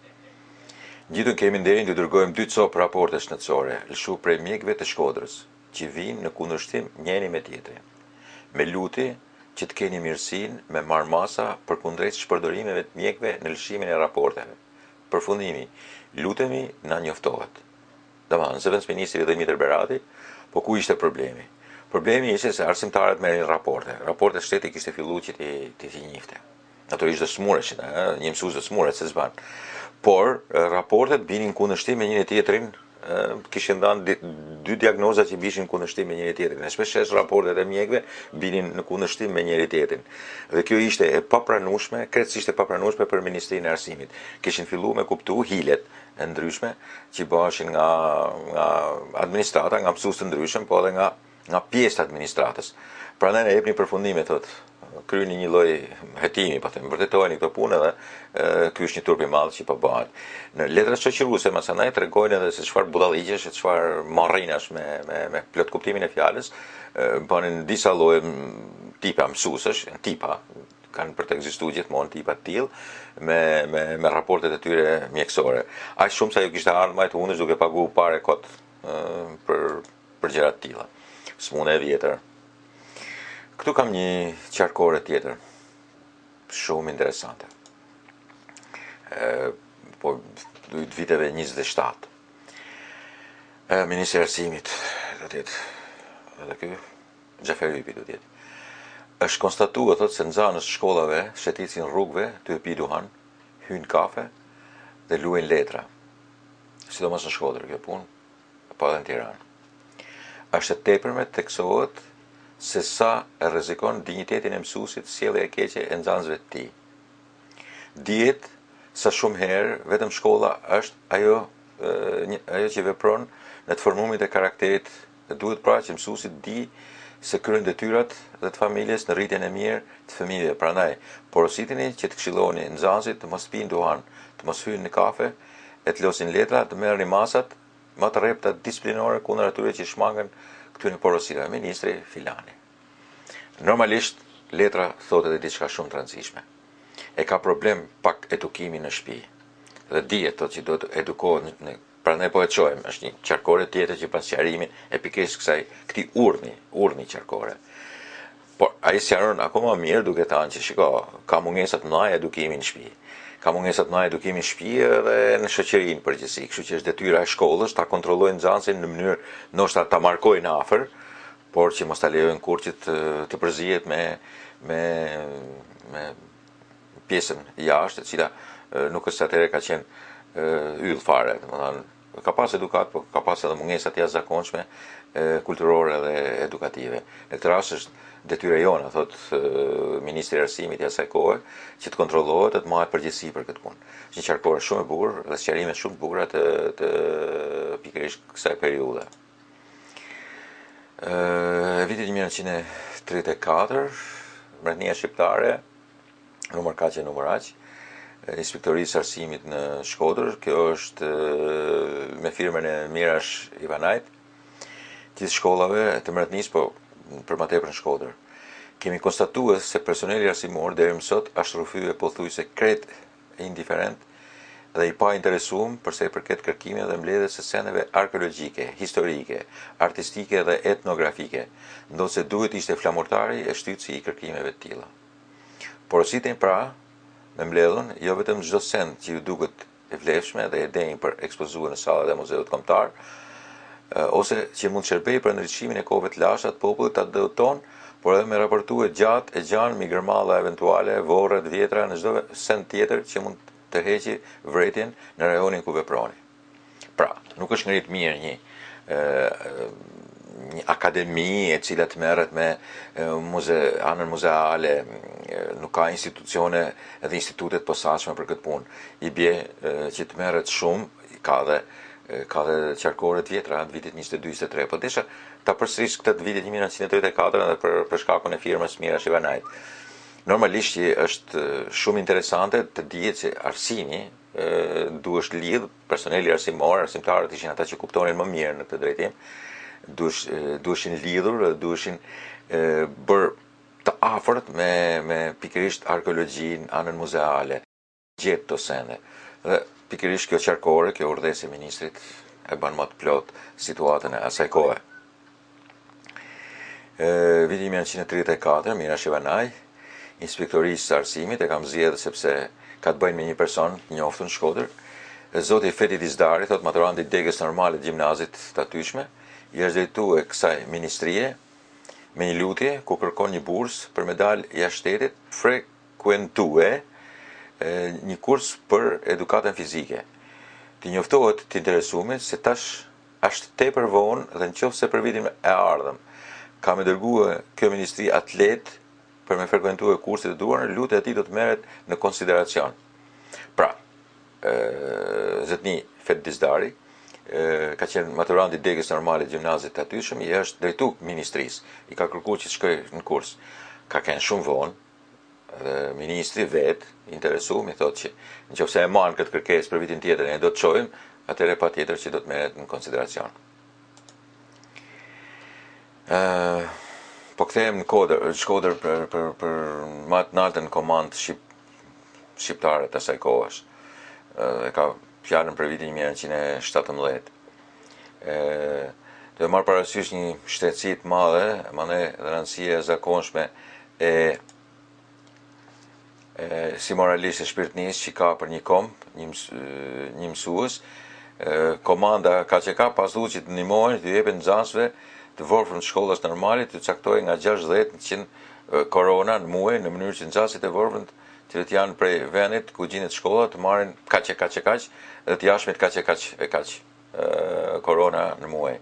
Njëtën kemi nderin të dërgojmë 2 cop raporte shëndetësore, lëshu prej mjekëve të Shkodrës, që vinë në kundërshtim njëri me tjetrin. Me luti që të keni mirësinë me marrë masa përkundrejt shpërdorimeve të mjekëve në lëshimin e raporteve. Përfundimi, lutemi na njoftohet. Domethënë, zëvendësministri Dimitër Berati, po ku ishte problemi? Problemi ishte se arsimtarët merrin raporte shteti kishte filluar që ti njifte. Natyrisht do smureshin, një mësues do smuret se s'ban. Por raportet binin kundërshtim me njëri tjetrin, kishin dhënë 2 diagnoza që bishin kundërshtim me njëri tjetrin. Shpesh raportet e mjekëve binin në kundërshtim me njëri tjetrin. Dhe kjo ishte e papranueshme, krejtësisht e papranueshme për Ministrinë e Arsimit. Kishin filluar me kuptu hilet e ndryshme që bëheshin nga administrata, nga mësues të ndryshëm, po edhe nga pjesë të administratës. Prandaj ne jepni përfundime, thotë, kryeni një lloj hetimi, po them, vërtetojeni këto punë dhe ky është një turp i madh që po bëhet. Në letrat shoqëruese masanaj tregojnë edhe se çfarë budalliqesh, çfarë marrinash me plot kuptimin e fjalës, bënin disa lloje tipa mësuesësh, tipa kanë për të ekzistuar gjithmonë tipa të tillë me raportet e tyre mjekësore. Aq shumë sa ju kishte ardhur më të hundësh duke paguar parë kot për gjëra të tilla. Smune e vjetër. Këtu kam një qarkore tjetër, shumë interesante. Po viteve 27. Ministri i Arsimit, do të jetë edhe ky Xhafer Hypi do të jetë. Është konstatuar thotë se nxënës shkollave shëtisin rrugëve të pi duhan, hyjnë kafe dhe luajnë letra. Sidomos në Shkodër kjo punë, po edhe në Tiranë. Është e tepërme të theksohet se sa e rrezikon dinjitetin e mësuesit sjellja e keqe e nxënësve të tij. Dihet sa shumë herë vetëm shkolla është ajo që vepron në të formumin e karakterit, dhe duhet pra që mësuesi të di se kryen detyrat dhe të familjes në rritjen e mirë të fëmijëve. Prandaj, porositeni që të këshilloni nxënësit të mos pinë duhan, të mos hyjnë në kafe, e të losin letra, të merrni masat më të rrepta disiplinore kundër atyre që shmangën këtyre porosive, ministri filani. Normalisht letra thotë edhe diçka shumë të rëndësishme. E ka problem pak edukimin në shtëpi. Dhe dihet thotë që do të edukohet prandaj po e çojmë, është një qarkore tjetër që pas qarimin e pikërisht këtij urni qarkore. Por ai sqaron akoma mirë duke thënë që shiko, ka mungesa të mëdha edukimi në shtëpi. Ka mungesa të mëdha edukimi në shtëpi edhe në shoqërinë përgjithësi, kështu që është detyra e shkollës ta kontrollojë nxënësin në mënyrë ndoshta ta markojnë afër, por që mos ta lejojnë kurrë që të përzihet me pjesën jashtë, e cila nuk është atëherë ka qenë yll fare, domethënë ka pas edukat, por ka pas edhe mungesa të jashtëzakonshme kulturore dhe edukative. Në këtë rast është detyra jona, thot ministri i arsimit i asaj kohe, që të kontrollohet dhe të marrë përgjegjësi për këtë punë. Është një qarkore shumë e bukur dhe sqarime shumë të bukura të pikërisht kësaj periudhe. Vitit 1934, Mbretënia Shqiptare, numër kaq e numër aq, Inspektorisë Arsimit në Shkodër, kjo është me firmën e Mirash Ivanajt, gjithë shkollave të Mbretënisë, po për më tepër në Shkodër. Kemi konstatuar se personeli arsimor deri më sot është rrëfyer pothuajse krejt indiferent dhe i pa interesuar përsa i përket kërkimeve dhe mbledhjes së sendeve arkeologjike, historike, artistike dhe etnografike, ndosë duhet ishte flamurtari e shtytësi i kërkimeve të tilla. Porositin pra me mbledhun jo vetëm çdo send që ju duket e vlefshme dhe e denjë për ekspozuar në sallat e muzeut kombëtar, ose që mund të shërbejë për ndriçimin e kohëve të lashta të popullit atë ton, por edhe me raportue gjatë e gjanë migërmalla eventuale, vorre të vjetra në çdo send tjetër që mund të heqi vërejtjen në rajonin ku veproni. Pra, nuk është ngrit mirë një akademi e cila të merret me anën muzeale, nuk ka institucione edhe institutet posaçme për këtë punë. I bie që të merret shumë, ka dhe qarkore të vjetra të vitit 22-23, po desha ta përsëris këtë të vitit 1934 edhe për shkakun e firmës Mirash Ivanajt. Normalisht që është shumë interesante të dihet se arsimi duhesh lidh, personeli arsimor, arsimtarët ishin ata që kuptonin më mirë në këtë drejtim, duheshin lidhur, duheshin bërë të afërt me pikërisht arkeologjinë, anën muzeale, gjetë të sende. Dhe pikërisht kjo qarkore, kjo urdhësi e ministrit e bën më të plot situatën e asaj kohe. Viti 1934, Mirash Ivanaj, Inspektorisë së Arsimit, e kam zgjedhur sepse ka të bëjë me një person të njohur në Shkodër, zoti Feti Dizdari, thot maturanti degës normale të gjimnazit të atyshme, i është drejtuar kësaj ministrie me një lutje ku kërkon një bursë për me dalë jashtë shtetit, frekuentue një kurs për edukatën fizike. Të njoftohet të interesuar se tash është tepër vonë dhe nëse për vitin e ardhëm ka me dërguar kjo ministri atlet për me frekuentuar kurset e duara, lutja e tij do të merret në konsideracion. Pra, zotni Fet Dizdari ka qenë maturant i degës normale të gjimnazit të atyshëm, i është drejtuar ministrisë, i ka kërkuar që të shkojë në kurs. Ka qenë shumë vonë, dhe ministri vetë interesuar, i thotë që nëse e marrin këtë kërkesë për vitin tjetër ne do të çojmë, atëherë patjetër që do të merret në konsideracion. Po kthehem në Shkodër për më të lartën komandë shqiptare të asaj kohës. E ka fjalën për vitin 1917. Do të marr parasysh një shtetësi të madhe, dhe rëndësie e zakonshme si moralisht e shpirtnisë që ka për një komp, një mësues. Komanda KQK pas duhet që të ndihmojnë të jepin nxënësve të vorfër në shkollas normale të caktojë nga 60-100 korona në muaj, në mënyrë që nxënësit e vorfër që të janë prej vendit ku gjinet shkolla të marrin kaq dhe të jashmit kaq korona në muaj.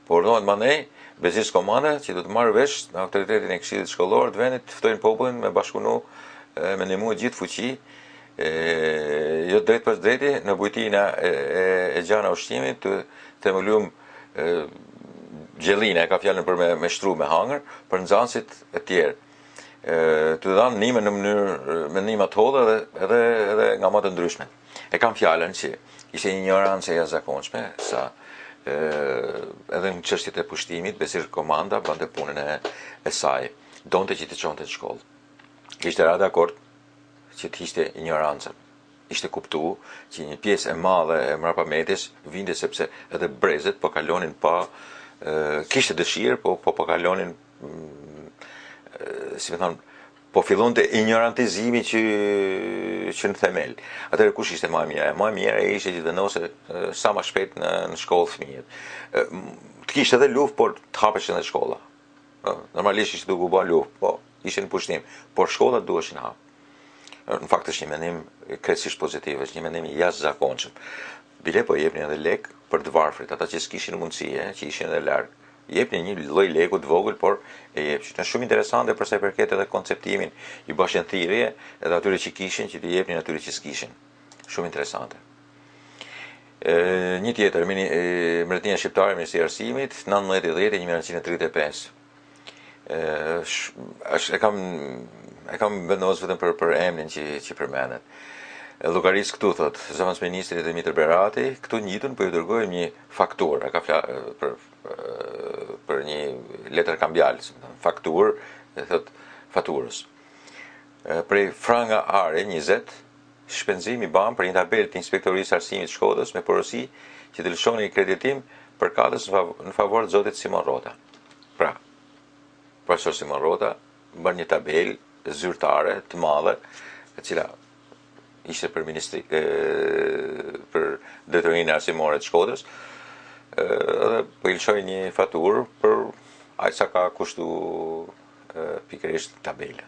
Por do të mandej bezis komanda që do të marrë vesh në autoritetin e këshillit shkollor të vendit, të ftojnë popullin me bashkëpunu me ndihmu gjithë fuqi, jo drejt pas drejti në bujtina e gjana ushqimit, të themelum gjellina, e ka fjalën për me shtru me hangër, për nxënësit e tjerë. Të dhanë ndihmë në mënyrë me ndihma të hodha edhe nga më të ndryshme. E kam fjalën që ishte një ignorancë e jashtëzakonshme sa edhe në çështjet e pushtimit, Besir Komanda bënte punën e saj, donte që të çonte në shkollë. Kishte ra dakord që të ishte ignorancën. Ishte kuptu që një pjesë e madhe e mrapametish vinte sepse edhe brezet po kalonin pa kishte dëshirë, po kalonin si më thonë, po fillonte ignorantizimi që në themel. Atëherë kush ishte më e mira? Më e mira ishte që të vendose sa më shpejt në shkollë fëmijët. Të kishte edhe luftë, por të hapeshin edhe shkolla. Normalisht ishte duke u bë luftë, po ishin në pushtim, por shkollat duheshin hap. Në fakt është një mendim krejtësisht pozitiv, është një mendim jashtëzakonshëm. Bile po jepnin edhe lek për të varfrit, ata që s'kishin mundësi, që ishin edhe larg. Jepni një lloj leku të vogël, por e jepshin. Është shumë interesante për sa i përket edhe konceptimin i bashkëthirrje edhe atyre që kishin që t'i jepnin atyre që s'kishin. Shumë interesante. Një tjetër, Mbretëria Shqiptare e Ministrisë së Arsimit, 1910-1935. E kam vendosur vetëm për emrin që përmendet. Llogaris këtu thot, zëvendës ministri Dimitër Berati, këtu njëtën po ju dërgojmë një fakturë, për një letër kambial, fakturë, thot faturës. Prej franga are 20, shpenzimi ban për një tabelë të Inspektorisë Arsimit Shkodrës me porosi që të lëshoni kreditim për katës në favor të zotit Simon Rota. Pra, profesor Simon Rota bën një tabelë zyrtare të madhe, e cila ishte për ministri për Drejtorinë Arsimore të Shkodrës, edhe po i lëshoi një faturë për aq sa ka kushtu pikërisht tabela.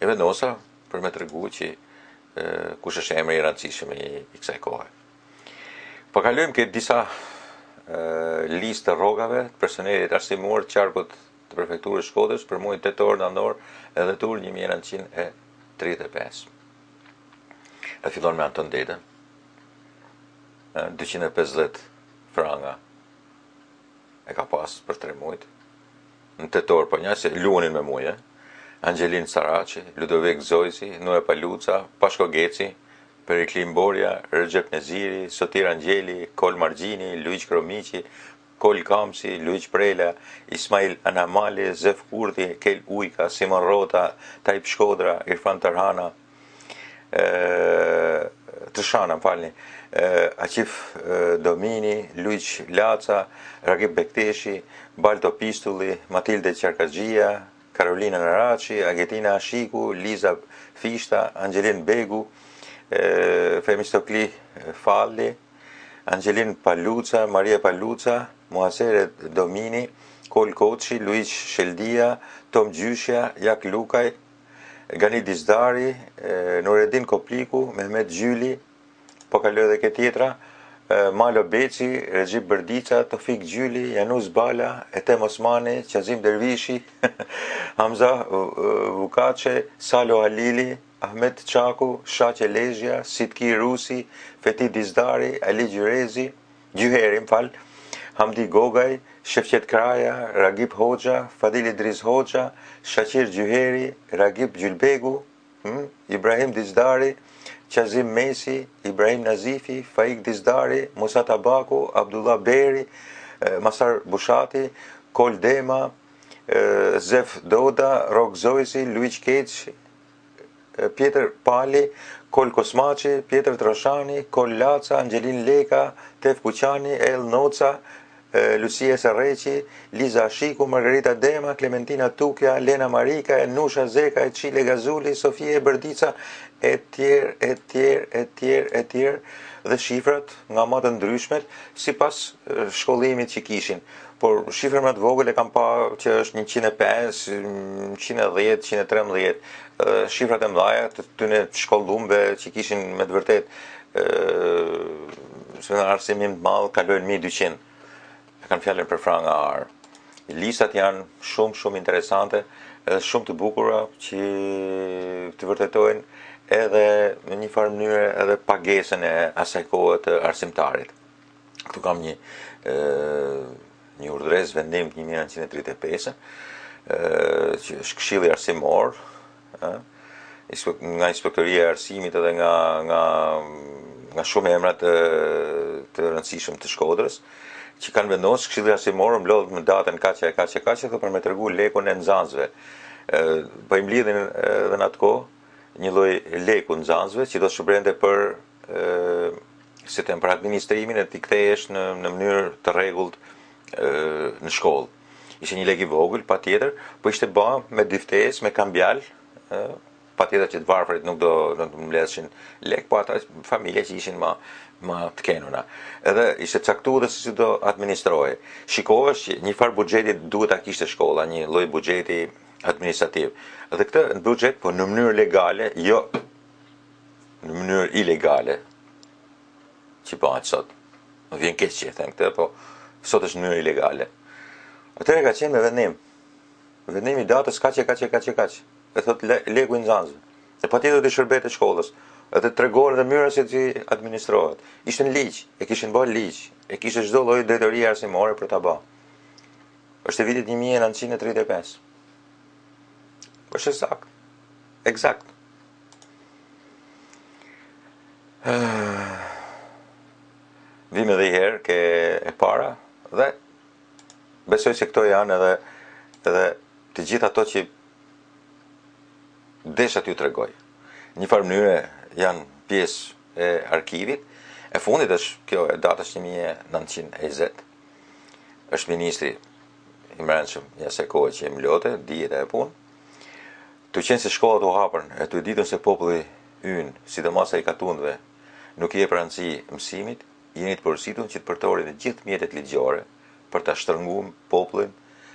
E vendosa për me tregu që kush është emri i rëndësishëm i kësaj kohe. Po kalojmë këtë disa listë të rrogave të personelit arsimor të qarkut të prefekturës Shkodrës për muajin tetor, nëntor dhe dhjetor 1935. E fillon me Anton Deda, 250 franga e ka pas për 3 muajt. Në tetor, po njëse luanin me muje, Angelin Saraci, Ludovik Zojsi, Noe Paluca, Pashko Geci, Periklim Borja, Recep Neziri, Sotir Angjeli, Kol Margjini, Luiq Kromiqi, Kol Kamsi, Luiq Prela, Ismail Anamali, Zef Kurdi, Kel Ujka, Simon Rota, Tajp Shkodra, Irfan Tarhana, Trishana, Aqif Domini, Luiq Laca, Ragib Bekteshi, Balto Pistulli, Matilde Qarkaxhia, Karolina Naraci, Agetina Ashiku, Liza Fishta, Angelin Begu, Femistokli Falli, Angelin Paluca, Maria Paluca, Muasere Domini, Kol Koçi, Luiq Sheldia, Tom Gjyshja, Jak Lukaj, Gani Dizdari, Nureddin Kopliku, Mehmet Gjyli, po kaloj edhe këtë tjetra, Malo Beci, Recep Bërdica, Tofik Gjyli, Janus Bala, Etem Osmani, Qazim Dervishi, Hamza Vukace, Salo Halili, Ahmet Qaku, Shaqe Lezhja, Sitki Rusi, Fethi Dizdari, Ali Gjyheri, Hamdi Gogaj, Shefqet Kraja, Ragib Hoxha, Fadil Idris Hoxha, Shaqir Gjyheri, Ragib Gjylbegu, Ibrahim Dizdari, Qazim Mesi, Ibrahim Nazifi, Faik Dizdari, Musa Tabaku, Abdullah Beri, Masar Bushati, Kol Dema, Zef Doda, Rok Zojsi, Luiq Keq, Pjetër Pali, Kol Kosmaci, Pjetër Troshani, Kol Laca, Angelin Leka, Tef Kuqani, El Noca, Lucia Sarreqi, Liza Ashiku, Margarita Dema, Klementina Tukja, Lena Marika, Nusha Zeka, Çile Gazuli, Sofia Bërdica, e tjerë, dhe shifrat nga më të ndryshmet sipas shkollimit që kishin. Por shifrat më të vogël e kam pa që është 105, 110, 113. Shifrat e mëdha të tyne shkollumve që kishin me të vërtet arsimim të madh kalojnë 1200. E kanë fjalën për franga arë. Listat janë shumë interesante edhe shumë të bukura që të vërtetojnë edhe në një farë mënyrë edhe pagesën e asaj kohe të arsimtarit. Këtu kam një urdhëres vendim 1935, që është Këshilli Arsimor, nga Inspektoria e Arsimit edhe nga shumë emra të rëndësishëm të Shkodrës, që kanë vendosur Këshilli Arsimor mblodhet në datën kaq për me tregu lekun e nxënësve. Po i mblidhin edhe në atë kohë një lloj leku nxënësve që do të shpërndente për për administrimin e t'i kthehesh në mënyrë të rregullt në shkollë. Ishte një lek i vogël, patjetër, po ishte bërë me dyftesë, me kambial, patjetër që të varfërit nuk do të mbledhshin lek, po ata familje që ishin më të kenuna. Edhe ishte caktuar se si do administrohej. Shikohesh që një farë buxheti duhet ta kishte shkolla, një lloj buxheti administrativ. Dhe këtë në buxhet, po në mënyrë legale, jo në mënyrë ilegale, që bëhet sot. Më vjen keq që e them këtë, po sot është në mënyrë ilegale. Atëherë ka qenë me vendim. Vendimi i datës kaq. E thot leku i nxënësve. E patjetër të shërbet e shkollës. Edhe tregon edhe mënyra se si administrohet. Ishte në ligj, e kishin bërë ligj, e kishte çdo lloj drejtorie arsimore për ta bërë. Është e vitit 1935. Është sakt. Eksakt. Vime dhe i herë ke e para dhe besoj se këto janë edhe të gjitha ato që desha t'ju tregoj. Një farë mënyre janë pjesë e arkivit. E fundit është kjo e datës 1920. Është ministri i mbrëmshëm i asaj kohe që e mlote, dijet e punë. Tu qenë se shkollat u hapën e tu ditën se populli ynë, sidomos ai katundve, nuk i jep rëndësi mësimit, jeni të porositur që të përdorin të gjithë mjetet ligjore për ta shtrënguar popullin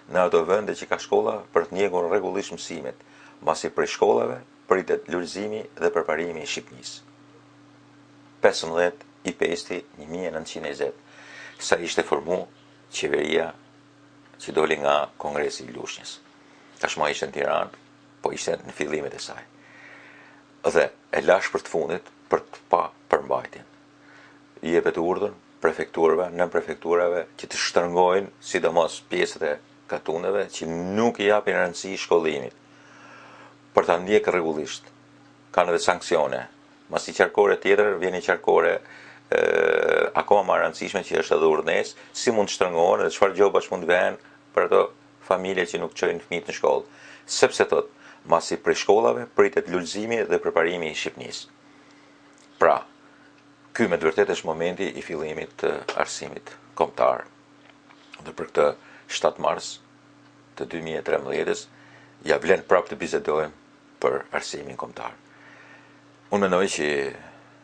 në ato vende që ka shkolla për të njegur rregullisht mësimet, mbasi prej shkollave pritet lulëzimi dhe përparimi i Shqipnisë. 15 i pesti 1920, sa ishte formu qeveria që doli nga Kongresi i Lushnjës. Tashmë ishte në Tiranë, po ishte në fillimet e saj. Dhe e lash për të fundit për të pa përmbajtjen. I jepet urdhër prefekturave, nën prefekturave që të shtrëngojnë sidomos pjesët e katundeve që nuk i japin rëndësi shkollimit. Për ta ndjek rregullisht. Kanë edhe sanksione. Masi qarkore tjetër vjen një qarkore akoma më rëndësishme që është edhe urdhënesë, si mund të shtrëngohen dhe çfarë gjobash mund të vjen për ato familje që nuk çojnë fëmijët në shkollë. Sepse thot, masi prej shkollave pritet lulëzimi dhe përparimi i Shqipnisë. Pra, ky me të vërtetë është momenti i fillimit të arsimit kombëtar. Dhe për këtë 7 mars të 2013 ja vlen prapë të bisedojmë për arsimin kombëtar. Unë mendoj që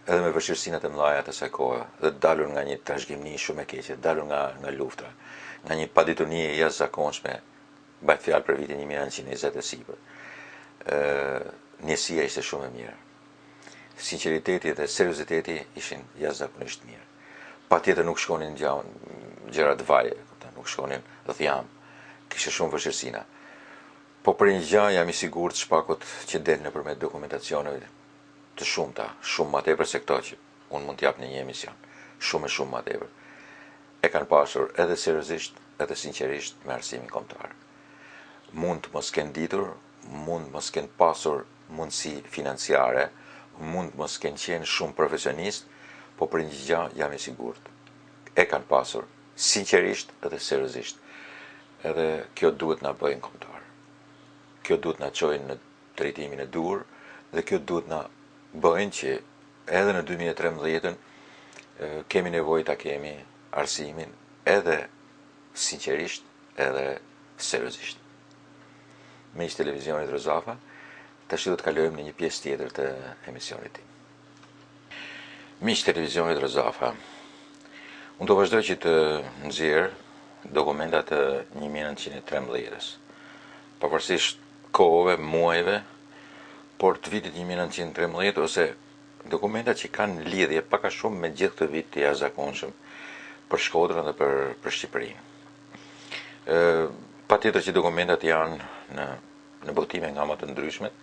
edhe me vështirësinë e mëdha të asaj kohe, dhe dalur nga një trashëgimi shumë e keqe, dalur nga luftra, nga një padituni e jashtëzakonshme, bëhet fjalë për vitin 1920 e sipër. Njësia ishte shumë e mirë. Sinqeriteti dhe serioziteti ishin jashtëzakonisht mirë. Patjetër nuk shkonin gjëra të vaje, nuk shkonin dhjam, kishte shumë vështirësina. Po për një gjë jam i sigurt shpakut që del nëpërmjet dokumentacioneve të shumta, shumë më tepër se këto që unë mund t'jap në një emision, shumë më tepër. E kanë pasur edhe seriozisht, edhe sinqerisht me arsimin kombëtar. Mund të mos kenë ditur, mund mos kenë pasur mundësi financiare, mund mos kenë qenë shumë profesionist, po për një gjë jam i sigurt. E kanë pasur sinqerisht edhe seriozisht. Edhe kjo duhet na bëjnë kombëtar. Kjo duhet na çojnë në drejtimin e dur dhe kjo duhet na bëjnë që edhe në 2013 kemi nevojë ta kemi arsimin edhe sinqerisht edhe seriozisht. Miq televizionit Rozafa, tash do të kalojmë në një pjesë tjetër të emisionit tim. Miq televizionit Rozafa, unë do vazhdoj që të nxjerr dokumentat të 1913-s, pavarësisht kohëve, muajve, por të vitit 1913 ose dokumentat që kanë lidhje pak a shumë me gjithë këtë vit të jashtëzakonshëm për Shkodrën dhe për Shqipërinë. Patjetër që dokumentat janë në botime nga më të ndryshmet,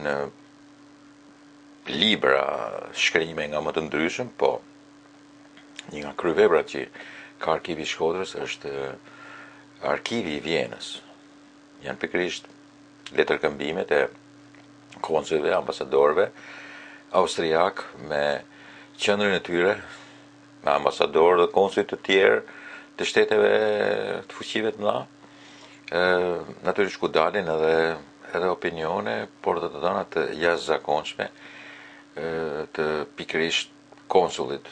në libra, shkrime nga më të ndryshëm, po një nga kryeveprat që ka arkivi i Shkodrës është arkivi i Vjenës. Janë pikërisht letërkëmbimet e konsulve, ambasadorëve austriak me qendrën e tyre me ambasadorë dhe konsulit të tjerë të shteteve të fuqive të mëdha. Natyrisht ku dalin edhe opinione, por dhe të dhëna të jashtëzakonshme të pikërisht konsullit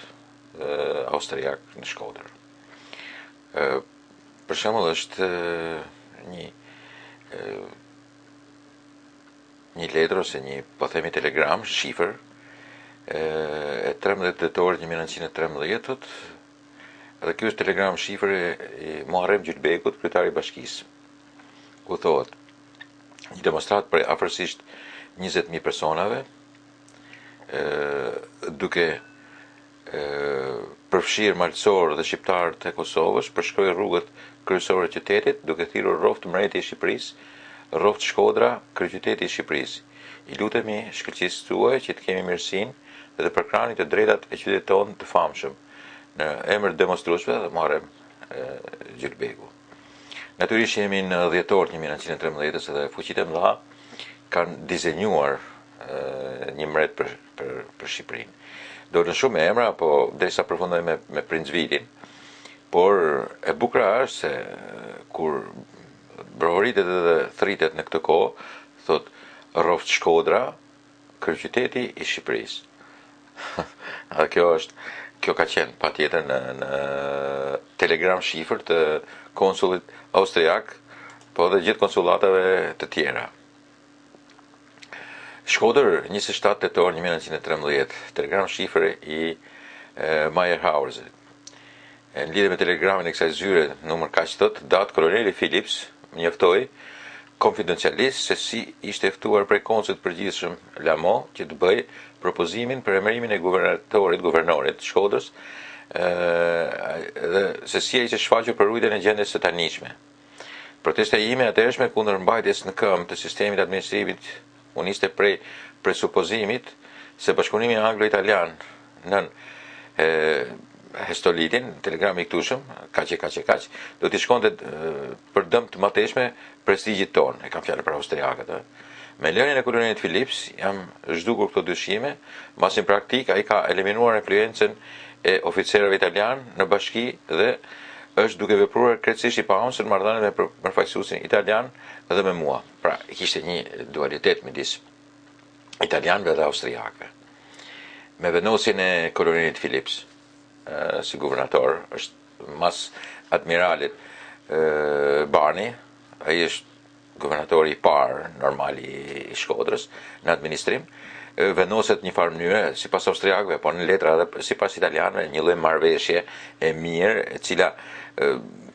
austriak në Shkodër. Për shembull është një letër ose një, po themi, telegram, shifër e 13 dhjetorit 1913, dhe kjo është telegram shifër e Muharrem Gjylbekut, kryetari i bashkisë, ku thohet një demonstrat për afërsisht 20.000 personave, duke përfshirë malësorë dhe shqiptarë të Kosovës, përshkroi rrugët kryesore të qytetit, duke thirrur rroft mbreti i Shqipërisë, rroft Shkodra, kryeqyteti i Shqipërisë. I lutemi shkëlqisë tuaj që të kemi mirësinë dhe të përkrahni të drejtat e qytetit tonë të famshëm, në emër të demonstruesve dhe Muharrem Gjylbeku. Natyrisht jemi në dhjetor 1913 dhe fuqitë e mëdha kanë dizenjuar një mbret për Shqipërinë. Do në shumë emra, po derisa përfundoj me Princ Vilin, por e bukura është se kur brohoritet dhe thritet në këtë kohë, thot rroft Shkodra, kryeqyteti i Shqipërisë. Dhe kjo ka qenë patjetër në telegram shifër të konsullit austriak, po dhe gjithë konsullatave të tjera. Shkodër, 27 tetor 1913, telegram shifër i Meyerhauser. Në lidhje me telegramin e kësaj zyre numër kaq thot, datë koloneli Philips mjaftoi konfidencialisht se si ishte ftuar prej konsullit përgjithshëm Lamo që të bëj propozimin për emërimin e guvernorit Shkodrës, dhe se si ishte shfaqur për rujtjen e gjendjes së tanishme. Protesta ime atëhershme kundër mbajtjes në këmbë të sistemit administrativ u niste prej presupozimit se bashkëpunimi anglo-italian nën Hestolitin, telegrami i këtushëm, kaq, do t'i shkonte për dëm të mëtejshme prestigjit tonë, e kam fjalë për austriakët. Me lënien e kolonelit Philips jam zhdukur këto dyshime, mbasi në praktik ai ka eliminuar influencën e oficerëve italian në bashki dhe është duke vepruar krejtësisht i pahunësur në marrëdhënie me përfaqësuesin italian dhe me mua. Pra, kishte një dualitet midis italianëve dhe austriakëve. Me vendosjen e kolonelit Philips si guvernator, është mas admiralit Barni, ai është guvernatori i parë normal i Shkodrës në administrim, vendoset një farë mënyre sipas austriakëve, por në letra edhe sipas italianëve, një lloj marrëveshje e mirë, e cila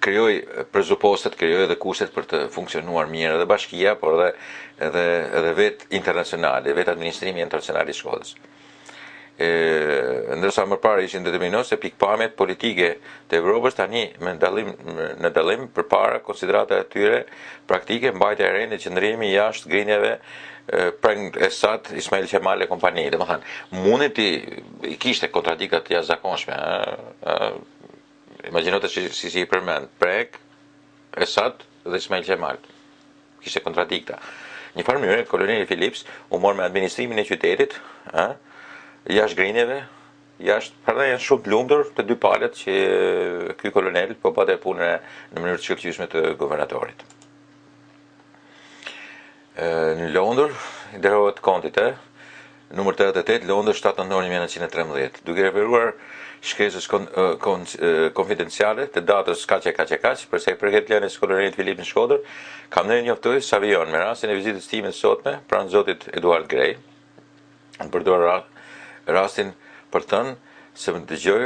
krijoi prezupostet, krijoi edhe kushtet për të funksionuar mirë edhe bashkia, por edhe vetë internacionale, vetë administrimi internacional i Shkodrës. Ndërsa më parë ishin determinuar se pikpamjet politike të Evropës tani në dallim përpara konsiderata e tyre praktike, mbajtja e rendit, qëndrimi jashtë grinjave prang Esad, Ismail Qemal e kompani. Domethënë, mundet i kishte kontradikta të jashtëzakonshme. Imagjinote si i përmend prek Esad dhe Ismail Qemal. Kishte kontradikta. Një farë mënyrë koloneli Philips u mor me administrimin e qytetit, jashtë grinjeve, pra janë shumë të lumtur të dy palët që ky kolonel po bëte punën në mënyrë të shkëlqyeshme të guvernatorit. Në Londër, i dërgohet kontit, numër 88, Londër, 7 nëntor 1913, duke referuar shkresës konfidenciale të datës kaq, për sa i përket lënies së kolonelit Philip në Shkodër, kam ne njoftoj Savion me rastin e vizitës time të sotme pranë zotit Eduard Grey. Në përdor rastin për thënë se më dëgjoj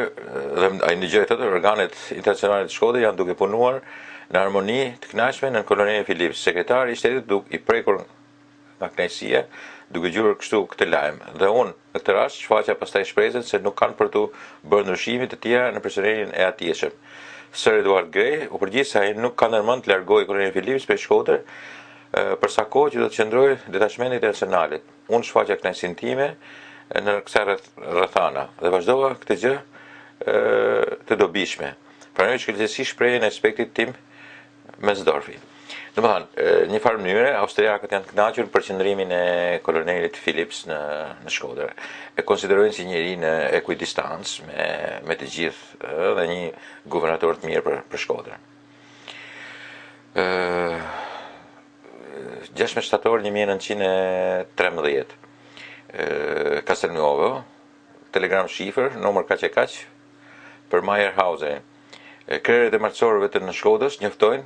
dhe ai ndëgjoi të organet internacionale të Shkodrës janë duke punuar në harmoni të kënaqshme në kolonien e Philips. Sekretari i shtetit duke i prekur nga kënaqësia, duke gjurë kështu këtë lajm. Dhe unë në këtë rast shfaqja pastaj shpresën se nuk kanë për të bërë ndryshime të tjera në personelin e atijshëm. Sir Eduard Grey u përgjigj se ai nuk ka ndërmend të largojë kolonien e Philips prej Shkodër për sa kohë që do të qëndrojë detachmenti internacionalit. Unë shfaqja kënaqësinë time në kësaj rrethana dhe vazhdova këtë gjë të dobishme. Pranoj shkëlqësisht shprehjen e respektit tim mes Dorfi. Domethënë, një farë mënyre austriakët janë të kënaqur për qëndrimin e kolonelit Philips në Shkodër. E konsiderojnë si njëri në ekuidistancë me të gjithë dhe një guvernator të mirë për Shkodrën. 16 shtator 1913 Castelnuovo, telegram shifër, numër kaq e kaq për Meyerhausen. Krerët e martësorëve të në Shkodës njoftojnë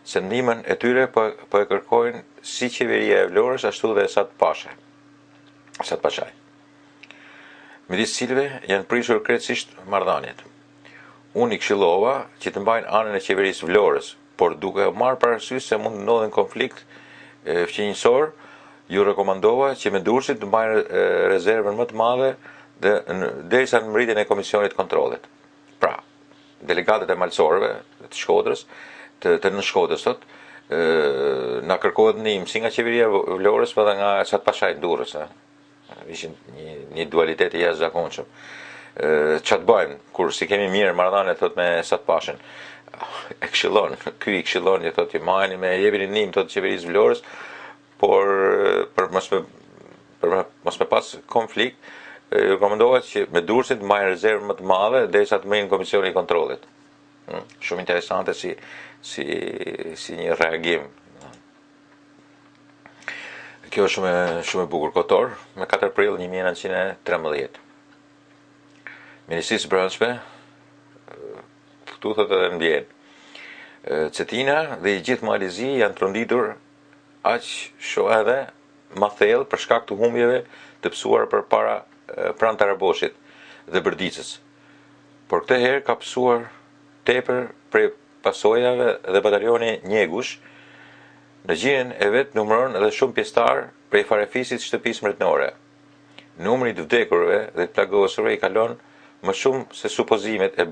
se ndihmën e tyre po e kërkojnë si qeveria e Vlorës ashtu dhe Sat Pashaj. Midis cilëve janë prishur krejtësisht marrëdhëniet. Unë i këshillova që të mbajnë anën e qeverisë Vlorës, por duke marrë parasysh se mund të ndodhin konflikt fqinjësor, ju rekomandova që me Durrësit të mbajnë rezervën më të madhe derisa në mbritjen e komisionit kontrollit. Pra, delegatët e malësorëve të Shkodrës të në Shkodës sot na kërkohet ndihmë si nga qeveria e Vlorës po edhe nga Sat Pashaj Durrës, ishin një dualitet i jashtëzakonshëm. Çfarë bëjmë kur si kemi mirë marrëdhënie thot me Sat Pashën? E këshillon, ky i këshillon, i thotë marrni me jepini ndihmë thot qeverisë Vlorës, por për mos me pas konflikt, rekomandohet që me Durrësit mbajnë rezervë më të madhe derisa të mbajnë komisioni i kontrollit. Shumë interesante si një reagim. Kjo është shumë e bukur. Kotor, me 4 prill 1913. Ministrisë Brendshme, këtu thotë edhe mbjen. Cetina dhe i gjithë Malizi janë tronditur aq shoh edhe ma thellë për shkak të humbjeve të pësuar përpara pranë Taraboshit dhe Bërdicës. Por këtë herë ka pësuar tepër prej pasojave dhe batalioni Njegush, në gjirin e vetë numëron edhe shumë pjesëtar prej farefisit shtëpisë mretnore. Numri të vdekurve dhe të plagosurve i kalon më shumë se supozimet e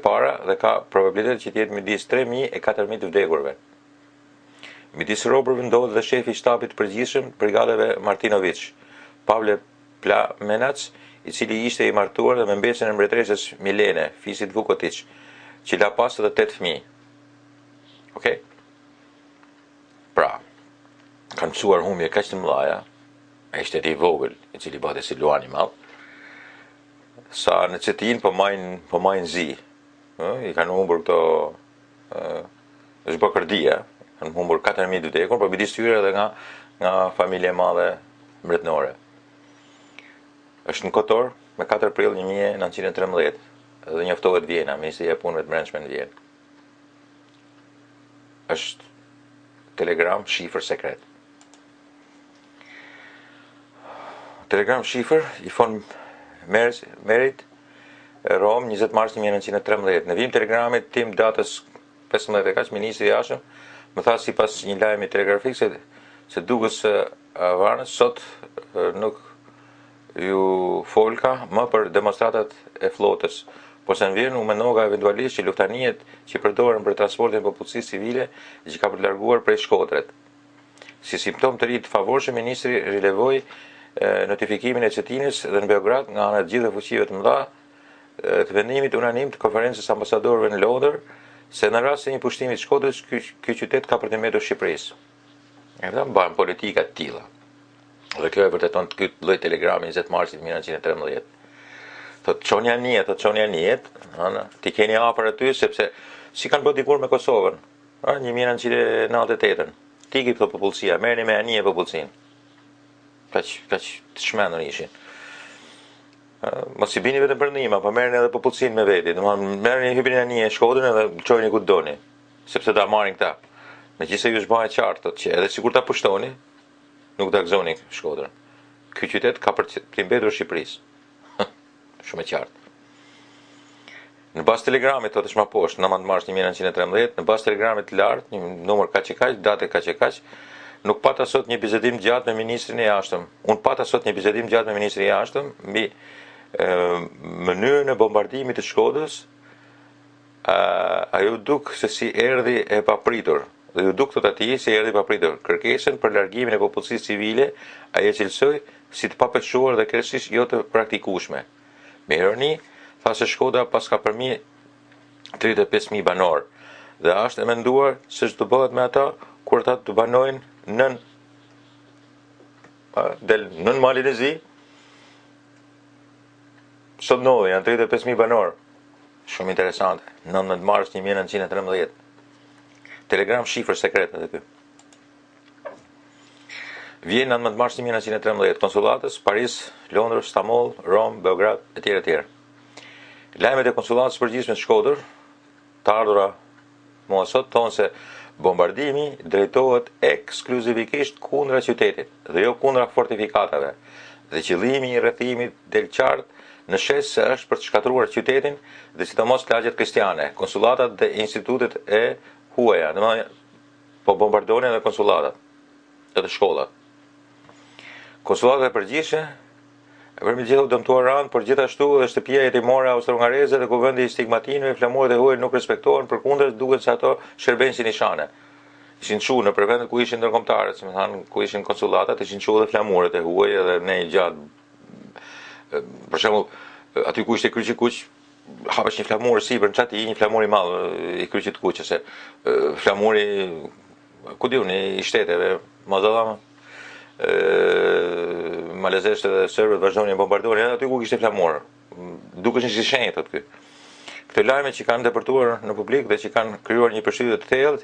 para dhe ka probabilitet që t'jetë midis 3.000 e 4.000 të vdekurve. Midis robërve ndodhet dhe shefi i shtabit të përgjithshëm brigadeve Martinović, Pavle Plamenac, i cili ishte i martuar dhe me mbesën e mbretëresës Milene, fisit Vukotić, që la pas edhe 8 fëmijë. Okej? Pra, kanë mësuar humbje kaq të mëdha, ai shteti i vogël, i cili bëhet si luani i madh, sa në Cetin po majnë zi. I kanë humbur këto është bakërdia, kanë humbur 4.000 të vdekur, por midis tyre edhe nga familje e madhe mbretnore. Është në Kotor me 4 prill 1913. Dhe njoftohet Vjena, Ministria e Punëve të Brendshme në Vjenë. Është telegram shifër sekret. Telegram shifër i fon Merit Rom 20 mars 1913. Në vim telegramit tim datës 15 kaq, ministri i jashtëm më tha sipas një lajmi telegrafik se duket se Varnës sot nuk ju folka më për demonstratat e flotës, por se në Vjenë u mendova eventualisht që luftaniet që përdoren për transportin e popullsisë civile që ka përlarguar prej Shkodrës. Si simptom të ri të favorshëm, ministri rilevoi notifikimin e Cetinës dhe në Beograd nga ana e gjithë fuqive të mëdha të vendimit unanim të konferencës ambasadorëve në Londër se në rast se një pushtimi të Shkodrës ky qytet ka përmbledhur Shqipërisë. Edhe mban politika të tilla. Dhe kjo e vërteton ky lloj telegrami 20 marsit 1913. Thot çonja njet, ti keni hapur aty sepse si kanë bërë dikur me Kosovën, 1998. Ti ki thot popullsia, merrni me anije popullsinë. Kaq të shmendur ishin. Mos i bini vetëm për ndihmë, po merrni edhe popullsinë me veti. Domethënë merrni hypini anije Shkodrën edhe çojini ku doni, sepse ta marrin këta. Megjithëse ju është bërë qartë thotë që edhe sikur ta pushtoni, nuk ta gëzoni Shkodrën. Ky qytet ka për të mbetur Shqipërisë. Shumë e qartë. Në bazë telegramit thotë më poshtë, 9 mars 1913, në bazë telegramit të lartë, një numër kaq e kaq, datë kaq e kaq, nuk pata sot një bisedim gjatë me ministrin e jashtëm. Unë pata sot një bisedim gjatë me ministrin e jashtëm mbi mënyrën e bombardimit të Shkodrës. Ajo duk se si erdhi e papritur. Dhe ju duk thot atij si erdhi e papritur. Kërkesën për largimin e popullsisë civile ai e cilësoi si të papeshuar dhe kryesisht jo të praktikueshme. Me ironi, tha se Shkodra pas ka përmi 35.000 banor dhe është e menduar se ç'do bëhet me ata kur ata të banojnë nën malin e zi. Sot ndodhi, janë 35.000 banor. Shumë interesante. 19 mars 1913. Telegram shifër sekret edhe ky. Vjen 19 mars 1913, konsullatës Paris, Londër, Stamboll, Rom, Beograd, etj. Lajmet e konsullatës përgjithshme të Shkodër, të ardhura mua sot, thonë se bombardimi drejtohet ekskluzivikisht kundra qytetit dhe jo kundra fortifikatave. Dhe qëllimi i rrethimit del qartë në shes se është për të shkatruar qytetin dhe sidomos lagjet kristiane, konsulatat dhe institutet e huaja, domethënë po bombardojnë edhe konsulatat, edhe shkollat. Konsulatat e përgjithshme përmirësu dëmtuar rand, por gjithashtu edhe shtëpia jetimore austro-hungareze dhe kuvendi i stigmatinëve, flamurët e huaj nuk respektohen, përkundër duket se ato shërbejnë si nishane. Ishin çu në vendet ku ishin ndërkombëtarët, si më thanë, ku ishin konsulatat, ishin çu dhe flamurët e huaj edhe ne gjatë. Për shembull, aty ku ishte kryqi kuq, hapesh një flamurë sipër në çati, një flamur i madh i kryqit kuq, se flamuri ku diun i shteteve, mazallama. Malezesht dhe serbët vazhdonin bombardonin aty ku kishte flamur. Dukesh një shenjë thotë ky. Këto lajme që kanë depërtuar në publik dhe që kanë krijuar një përshtypje të thellë,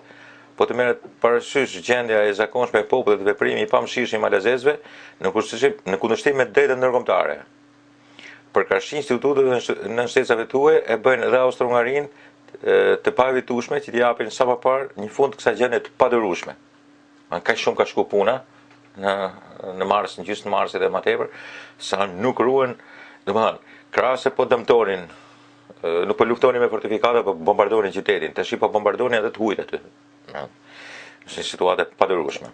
po të merret parasysh gjendja e zakonshme e popullit dhe veprimi i pamëshirshëm i malezesëve në kundërshtim me drejtën ndërkombëtare. Përkarshi instituteve në shtetësave tuaj e bëjnë edhe Austro-Hungarinë të pavitueshme që t'i japin sa më parë një fund kësaj gjendje të padurueshme. Kaq shumë ka shku puna në mars, në gjysmë marsit dhe më tepër, sa nuk ruhen, domethënë, krahase po dëmtonin, nuk po luftonin me fortifikata, po bombardonin qytetin. Tash po bombardonin edhe të huajt aty. Është një situatë e padurueshme.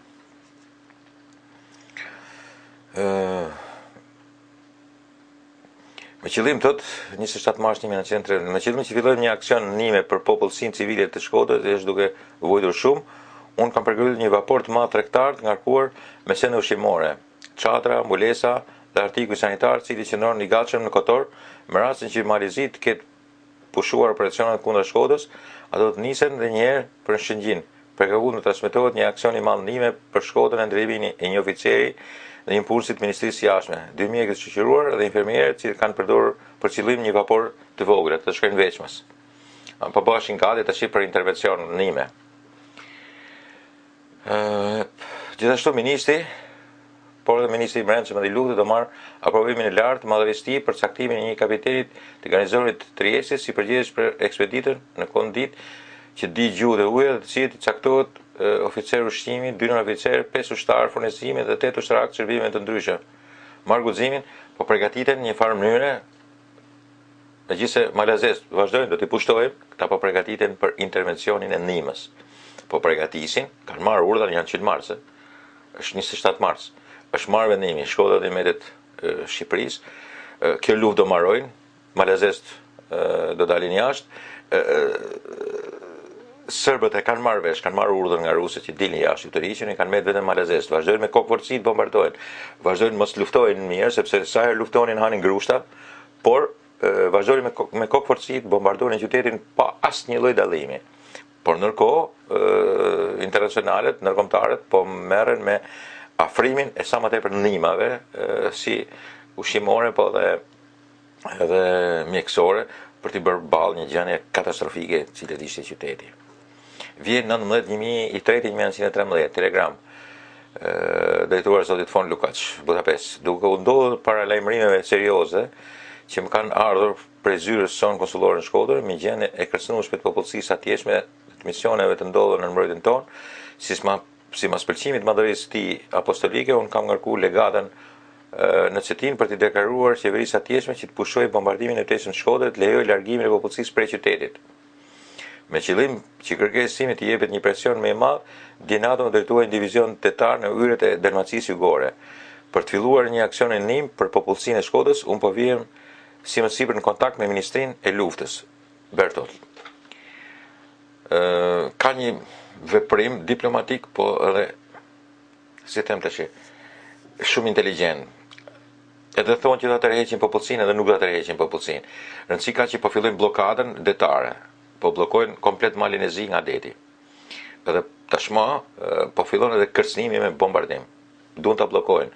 Me qëllim thot 27 mars 1913, me qëllim që fillojmë një aksion ndihme për popullsinë civile të Shkodrës, është duke vojtur shumë. Unë kam përgatitur një vapor të madh tregtar të ngarkuar me sende ushqimore, çadra, mbulesa dhe artikuj sanitar, cili qëndron i gatshëm në Kotor, në rastin që Malizi të ketë pushuar operacionet kundër Shkodrës, ato të nisen edhe një herë për Shëngjin. Përgatitur të transmetohet një aksion i madh ndihme për Shkodrën në ndrimin e një oficeri dhe një punësit të Ministrisë së Jashtme, 2 mjekë të shoqëruar dhe infermierë që kanë përdorur për qëllim një vapor të vogël, të shkojnë veçmas. Po bëheshin gati tash për intervencion ndihme. Gjithashtu ministri, por edhe ministri i Brendshëm dhe i Luftë do marr aprovimin e lartë madhërisht për caktimin e një kapitenit të garnizorit të Triestit si përgjegjës për ekspeditën në kondit që di gjuhë dhe ujë, të cilët i caktohet oficer ushqimi, 2 oficer, 5 ushtar furnizimi dhe 8 ushtarak shërbime të ndryshme. Marr guximin, po përgatiten një farë mënyre, megjithëse malazes vazhdojnë do t'i pushtojnë, këta po përgatiten për intervencionin e ndihmës. Po përgatisin, kanë marrë urdhën, janë qenë marse. Është 27 mars. Është marrë vendimi Shkodra dhe Medet Shqipërisë. Kjo luftë do marrojnë, malazest do dalin jashtë. Serbët e kanë marrë vesh, kanë marrë urdhën nga rusët që dilnin jashtë, të riqen, kanë mbet vetëm malazest. Vazhdojnë me kokë forci të bombardojnë. Vazhdojnë mos luftojnë mirë, sepse sa herë luftonin hanin grushta, por vazhdojnë me kokë forci të bombardojnë qytetin pa asnjë lloj dallimi. Por ndërkohë, internacionalet, ndërkombëtarët po merren me afrimin e sa më tepër ndihmave, si ushqimore, po edhe mjekësore, për t'i bërë ballë një gjendje katastrofike e cilat ishte qyteti. Vjen 19/3/1913, telegram, drejtuar zotit Fon Lukaç, Budapest, duke u ndodhur para lajmërimeve serioze që më kanë ardhur prej zyrës son konsullore në Shkodër, me gjendje e kërcënueshme të popullsisë atjeshme, misioneve të ndodhur në mbrojtjen tonë, si mas pëlqimit madhërisë së tij apostolike, unë kam ngarkuar legatën në Cetin për t'i deklaruar qeverisë atjeshme që të pushojë bombardimin e teshën Shkodër, të lejojë largimin e popullsisë prej qytetit. Me qëllim që kërkesimi të jepet një presion më i madh, NATO drejtuar një divizion tetar në yjet e Dalmacisë Jugore. Për të filluar një aksion ndihmë për popullsinë e Shkodrës, unë po vjem si më sipër në kontakt me Ministrinë e Luftës, Bertolt. Ka një veprim diplomatik, po edhe, si them tash, shumë inteligjent. Edhe thonë që do të tërheqin popullsinë edhe nuk do të tërheqin popullsinë. Rëndësi ka që po fillojnë blokadën detare, po bllokojnë komplet malin e zi nga deti. Edhe tashmë po fillon edhe kërcënimi me bombardim. Duan ta bllokojnë.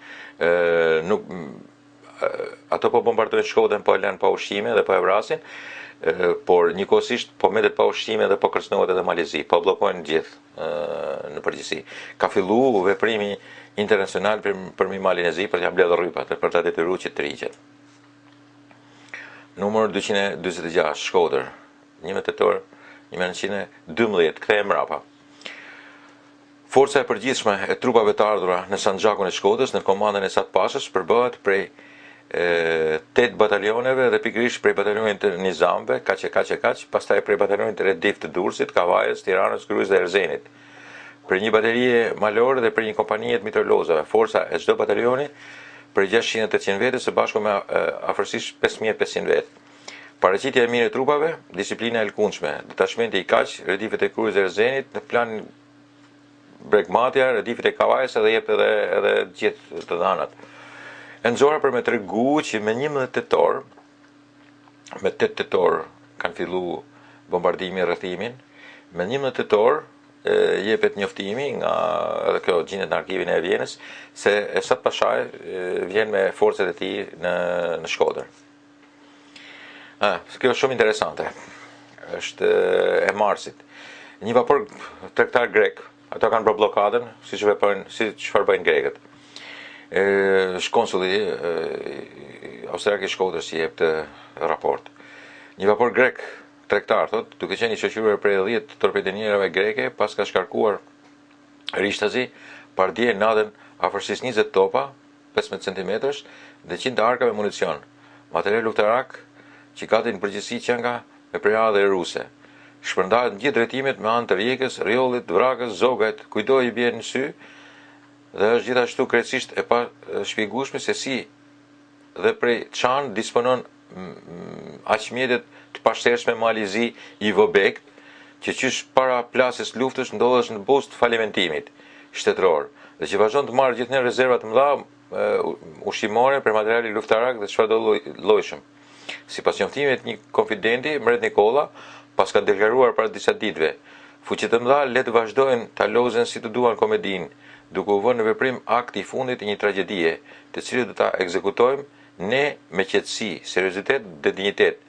Ato po bombardojnë Shkodrën, po e lënë pa ushqime dhe po e vrasin, por njëkohësisht po mbetet pa ushqime dhe po kërcënohet edhe Malizi, po bllokojnë gjithë në përgjithësi. Ka filluar veprimi internacional për Malizi për t'ia mbledhur rrypat, për ta detyruar që të rriqet. Numër 246 Shkodër, 11 tetor 1912, kthehej mbrapa. Forca e përgjithshme e trupave të ardhura në Sanxhakun e Shkodrës në komandën e Sat Pashës përbëhet prej 8 batalioneve dhe pikërisht prej batalionit të Nizamve, kaq, pastaj prej batalionit të Redif të Durrësit, Kavajës, Tiranës, Kryes dhe Erzenit. Për një baterie malore dhe për një kompanie të mitralozave, forca e çdo batalioni për 600-800 vetës së bashku me afërsisht 5500 vetë. Paraqitja e mirë e trupave, disiplina e lkundshme, detachmenti i kaq, redifet e Kryes dhe Erzenit në plan bregmatja, redifet e Kavajës edhe jep edhe gjithë të dhanat. E nxora për me tregu që me 11 tetor, me 8 tetor kanë fillu bombardimi e rrethimin, me 11 tetor jepet njoftimi nga edhe kjo gjendet në arkivin e Vjenës se Esat Pashaj vjen me forcet e tij në Shkodër. Kjo është shumë interesante. Është e marsit. Një vapor tregtar grek, ato kanë bërë blokadën, si çfarë bëjnë grekët. Konsuli austriak i Shkodrës i jep të raport. Një vapor grek tregtar, thot, duke qenë i shoqëruar prej 10 torpedinierave greke, pas ka shkarkuar Rishtazi, pardje natën afërsisht 20 topa, 15 cm dhe 100 arka me municion, material luftarak që katin përgjithësi që nga me periudhë ruse. Shpërndahet në gjithë drejtimet me anë të Rijekës, Rjollit, Vrakës, Zogajt, kujdo i bie në sy, dhe është gjithashtu krejtësisht e pa shpjegueshme se si dhe prej çan disponon aqmjetet të pashtershme Malizi i Vobekt, që qysh para plasjes luftës ndodhesh në buzë të falimentimit shtetëror, dhe që vazhdon të marrë gjithnjë rezerva të mëdha ushqimore për materiale luftarak dhe çfarëdo llojshëm. Sipas njoftimit një konfidenti, Mbret Nikolla, pas ka deklaruar para disa ditëve, fuqitë të mëdha le të vazhdojnë ta lozen si të duan komedinë, duke u vënë në veprim akti i fundit të një tragjedie, të cilën do ta ekzekutojmë ne me qetësi, seriozitet dhe dinjitet.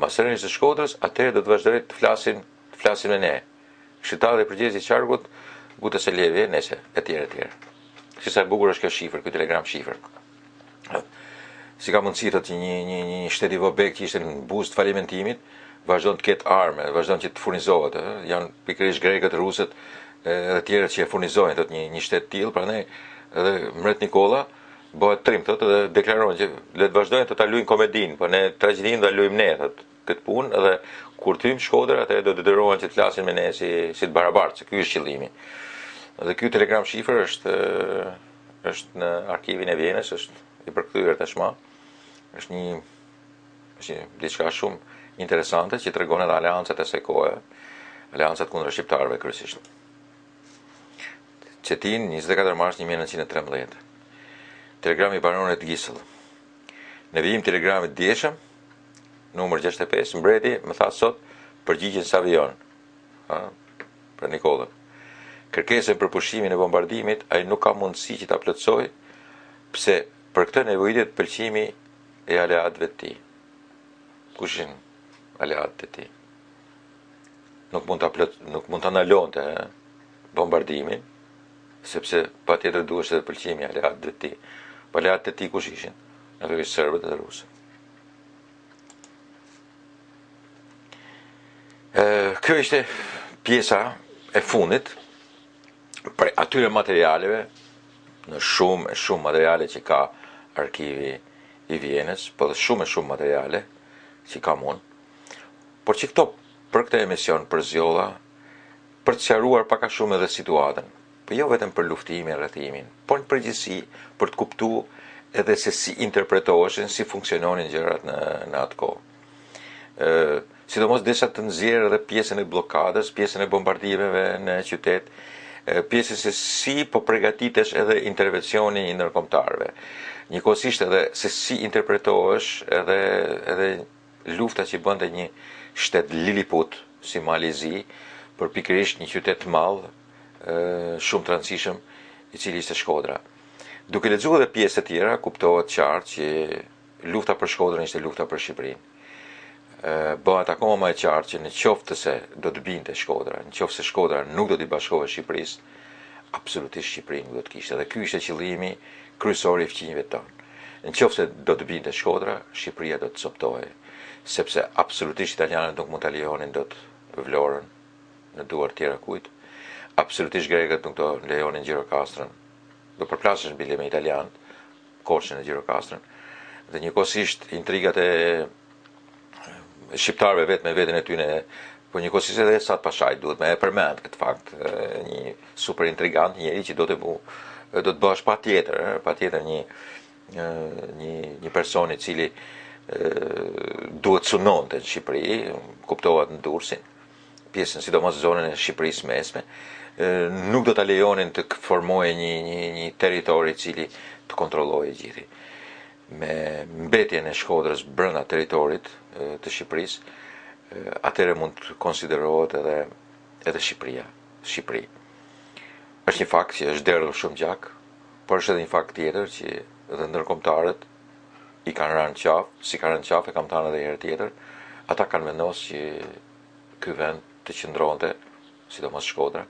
Masërinis së Shkodrës, atëherë do të vazhdojnë të flasin me ne. Shqiptari i përgjegjës i qarkut, Guta Seljevi, nese, etj. Si sa e bukur është kjo shifër, ky telegram shifër. Si ka mundësi të një shtet i Vobek që ishte në buzë të falimentimit, vazhdon të ketë arme, vazhdon që të furnizohet, janë pikërisht grekët, rusët, dhe tjerët që e furnizojnë një shtet tillë, prandaj edhe Mbret Nikolla bëhet trim dhe deklaron që le të vazhdojnë të ta luajnë komedinë, po ne tragjedinë do ta luajmë ne këtë punë, edhe kur tym Shkodër atë do detyrohen që të flasin me ne si të barabartë, se ky është qëllimi. Dhe ky telegram shifër është në arkivin e Vjenës, është i përkthyer tashmë. Është diçka shumë interesante që tregon edhe aleancat e asaj kohe, aleancat kundër shqiptarëve kryesisht. Cetin, 24 mars 1913. Telegrami i baronit Gisëll. Në vijim telegramit djeshëm, numër 65, mbreti më tha sot përgjigjen Savion, për Nikollën. Kërkesën për pushimin e bombardimit, ai nuk ka mundësi që ta plotësoj, pse për këtë nevojitet pëlqimi e aleatëve të tij. Kush janë aleatët e tij? Nuk mund ta ndalonte bombardimin, sepse patjetër duhet edhe pëlqimi i aleatëve të tij. Po aleatët e tij kush ishin? Natyrisht serbët dhe rusët. Kjo ishte pjesa e fundit për atyre materialeve, në shumë materiale që ka arkivi i Vjenës, po dhe shumë materiale që kam unë, por që këto për këtë emision për zjolla, për të sqaruar pak a shumë edhe situatën, po jo vetëm për luftimin, rrethimin, por në përgjithësi për të kuptuar edhe se si interpretoheshin, si funksiononin gjërat në atë kohë. Sidomos desha të nxjerrë edhe pjesën e bllokadës, pjesën e bombardimeve në qytet, pjesën se si po përgatitesh edhe intervencioni i ndërkombëtarëve. Njëkohësisht edhe se si interpretohesh edhe lufta që bënte një shtet Lilliput si Malizi për pikërisht një qytet të madh shumë të rëndësishëm, i cili ishte Shkodra. Duke lexuar edhe pjesë të tjera, kuptohet qartë që lufta për Shkodrën ishte lufta për Shqipërinë. Bëhet akoma më e qartë që në qoftë se do të binte Shkodra, në qoftë se Shkodra nuk do t'i bashkohet Shqipërisë, absolutisht Shqipërinë nuk do të kishte. Dhe ky ishte qëllimi kryesor i fqinjve tonë. Në qoftë se do të binte Shkodra, Shqipëria do të coptohej, sepse absolutisht italianët nuk mund ta lejonin dot Vlorën në duar tjera kujt. Absolutisht grekët nuk do lejonin Gjirokastrën. Do përplasesh mbi me italianët, Korçën e Gjirokastrën. Dhe njëkohësisht intrigat e shqiptarëve vetë me veten e tyre, po njëkohësisht edhe Esat Pashaj duhet me e përmend këtë fakt, një super intrigant, njëri që do të bësh patjetër një person i cili duhet sunonte në Shqipëri, kuptohet në Durrësin, pjesën sidomos zonën e Shqipërisë mesme, nuk do ta lejonin të formojë një territor i cili të kontrollojë gjithë. Me mbetjen e Shkodrës brenda territorit të Shqipërisë, atëherë mund të konsiderohet edhe Shqipëri. Është një fakt që është derdhur shumë gjak, por është edhe një fakt tjetër që edhe ndërkombëtarët i kanë rënë qafë, si kanë rënë qafë, e kam thënë edhe herë tjetër, ata kanë vendosur që ky vend të qëndronte, sidomos Shkodra,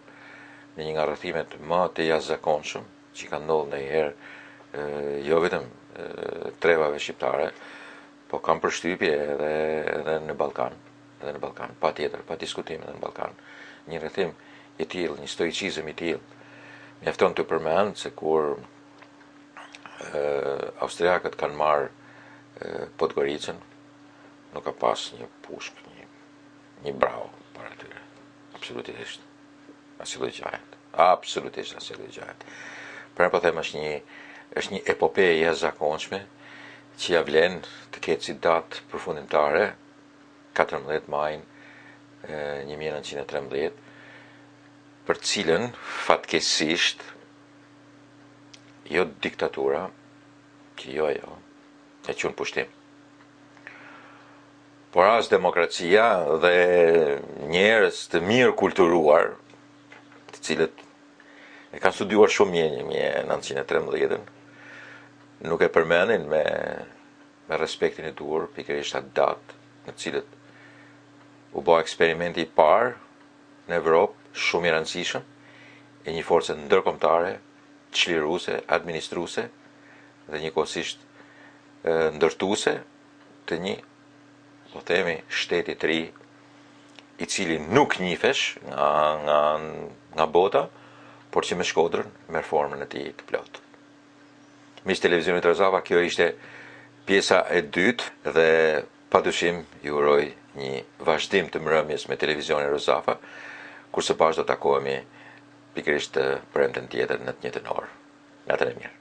në një nga rrethimet më të jashtëzakonshëm që kanë ndodhur ndonjëherë, jo vetëm trevave shqiptare, po kanë përshtypje edhe në Ballkan, patjetër, pa diskutim edhe në Ballkan. Një rrethim i tillë, një stoicizëm i tillë. Mjafton të përmend se kur austriakët kanë marrë Podgoricën, nuk ka pas një pushk, një bravo para tyre. Absolutisht. Asnjë gjë. Absolutisht asnjë gjë. Për po them është një epope e jashtëzakonshme që ja vlen të ketë si datë përfundimtare 14 maj 1913, për cilën fatkeqësisht jo diktatura, që jo, e qunë pushtim, por as demokracia dhe njerëz të mirë kulturuar, të cilët e kanë studiuar shumë mirë 1913, nuk e përmenin me respektin e duhur pikërisht atë datë në cilët u bë eksperimenti i parë në Evropë, shumë i rëndësishëm, e një force ndërkombëtare, çliruese, administruese dhe njëkohësisht ndërtuese të një, po themi, shteti të ri, i cili nuk njifesh nga bota, por që me Shkodrën merr formën e tij të plotë. Miq televizionit Rozava, kjo ishte pjesa e dytë dhe padyshim ju uroj një vazhdim të mbrëmjes me televizionin Rozava, kurse bashkë do takohemi pikërisht premten tjetër në të njëjtën orë. Natën e mirë.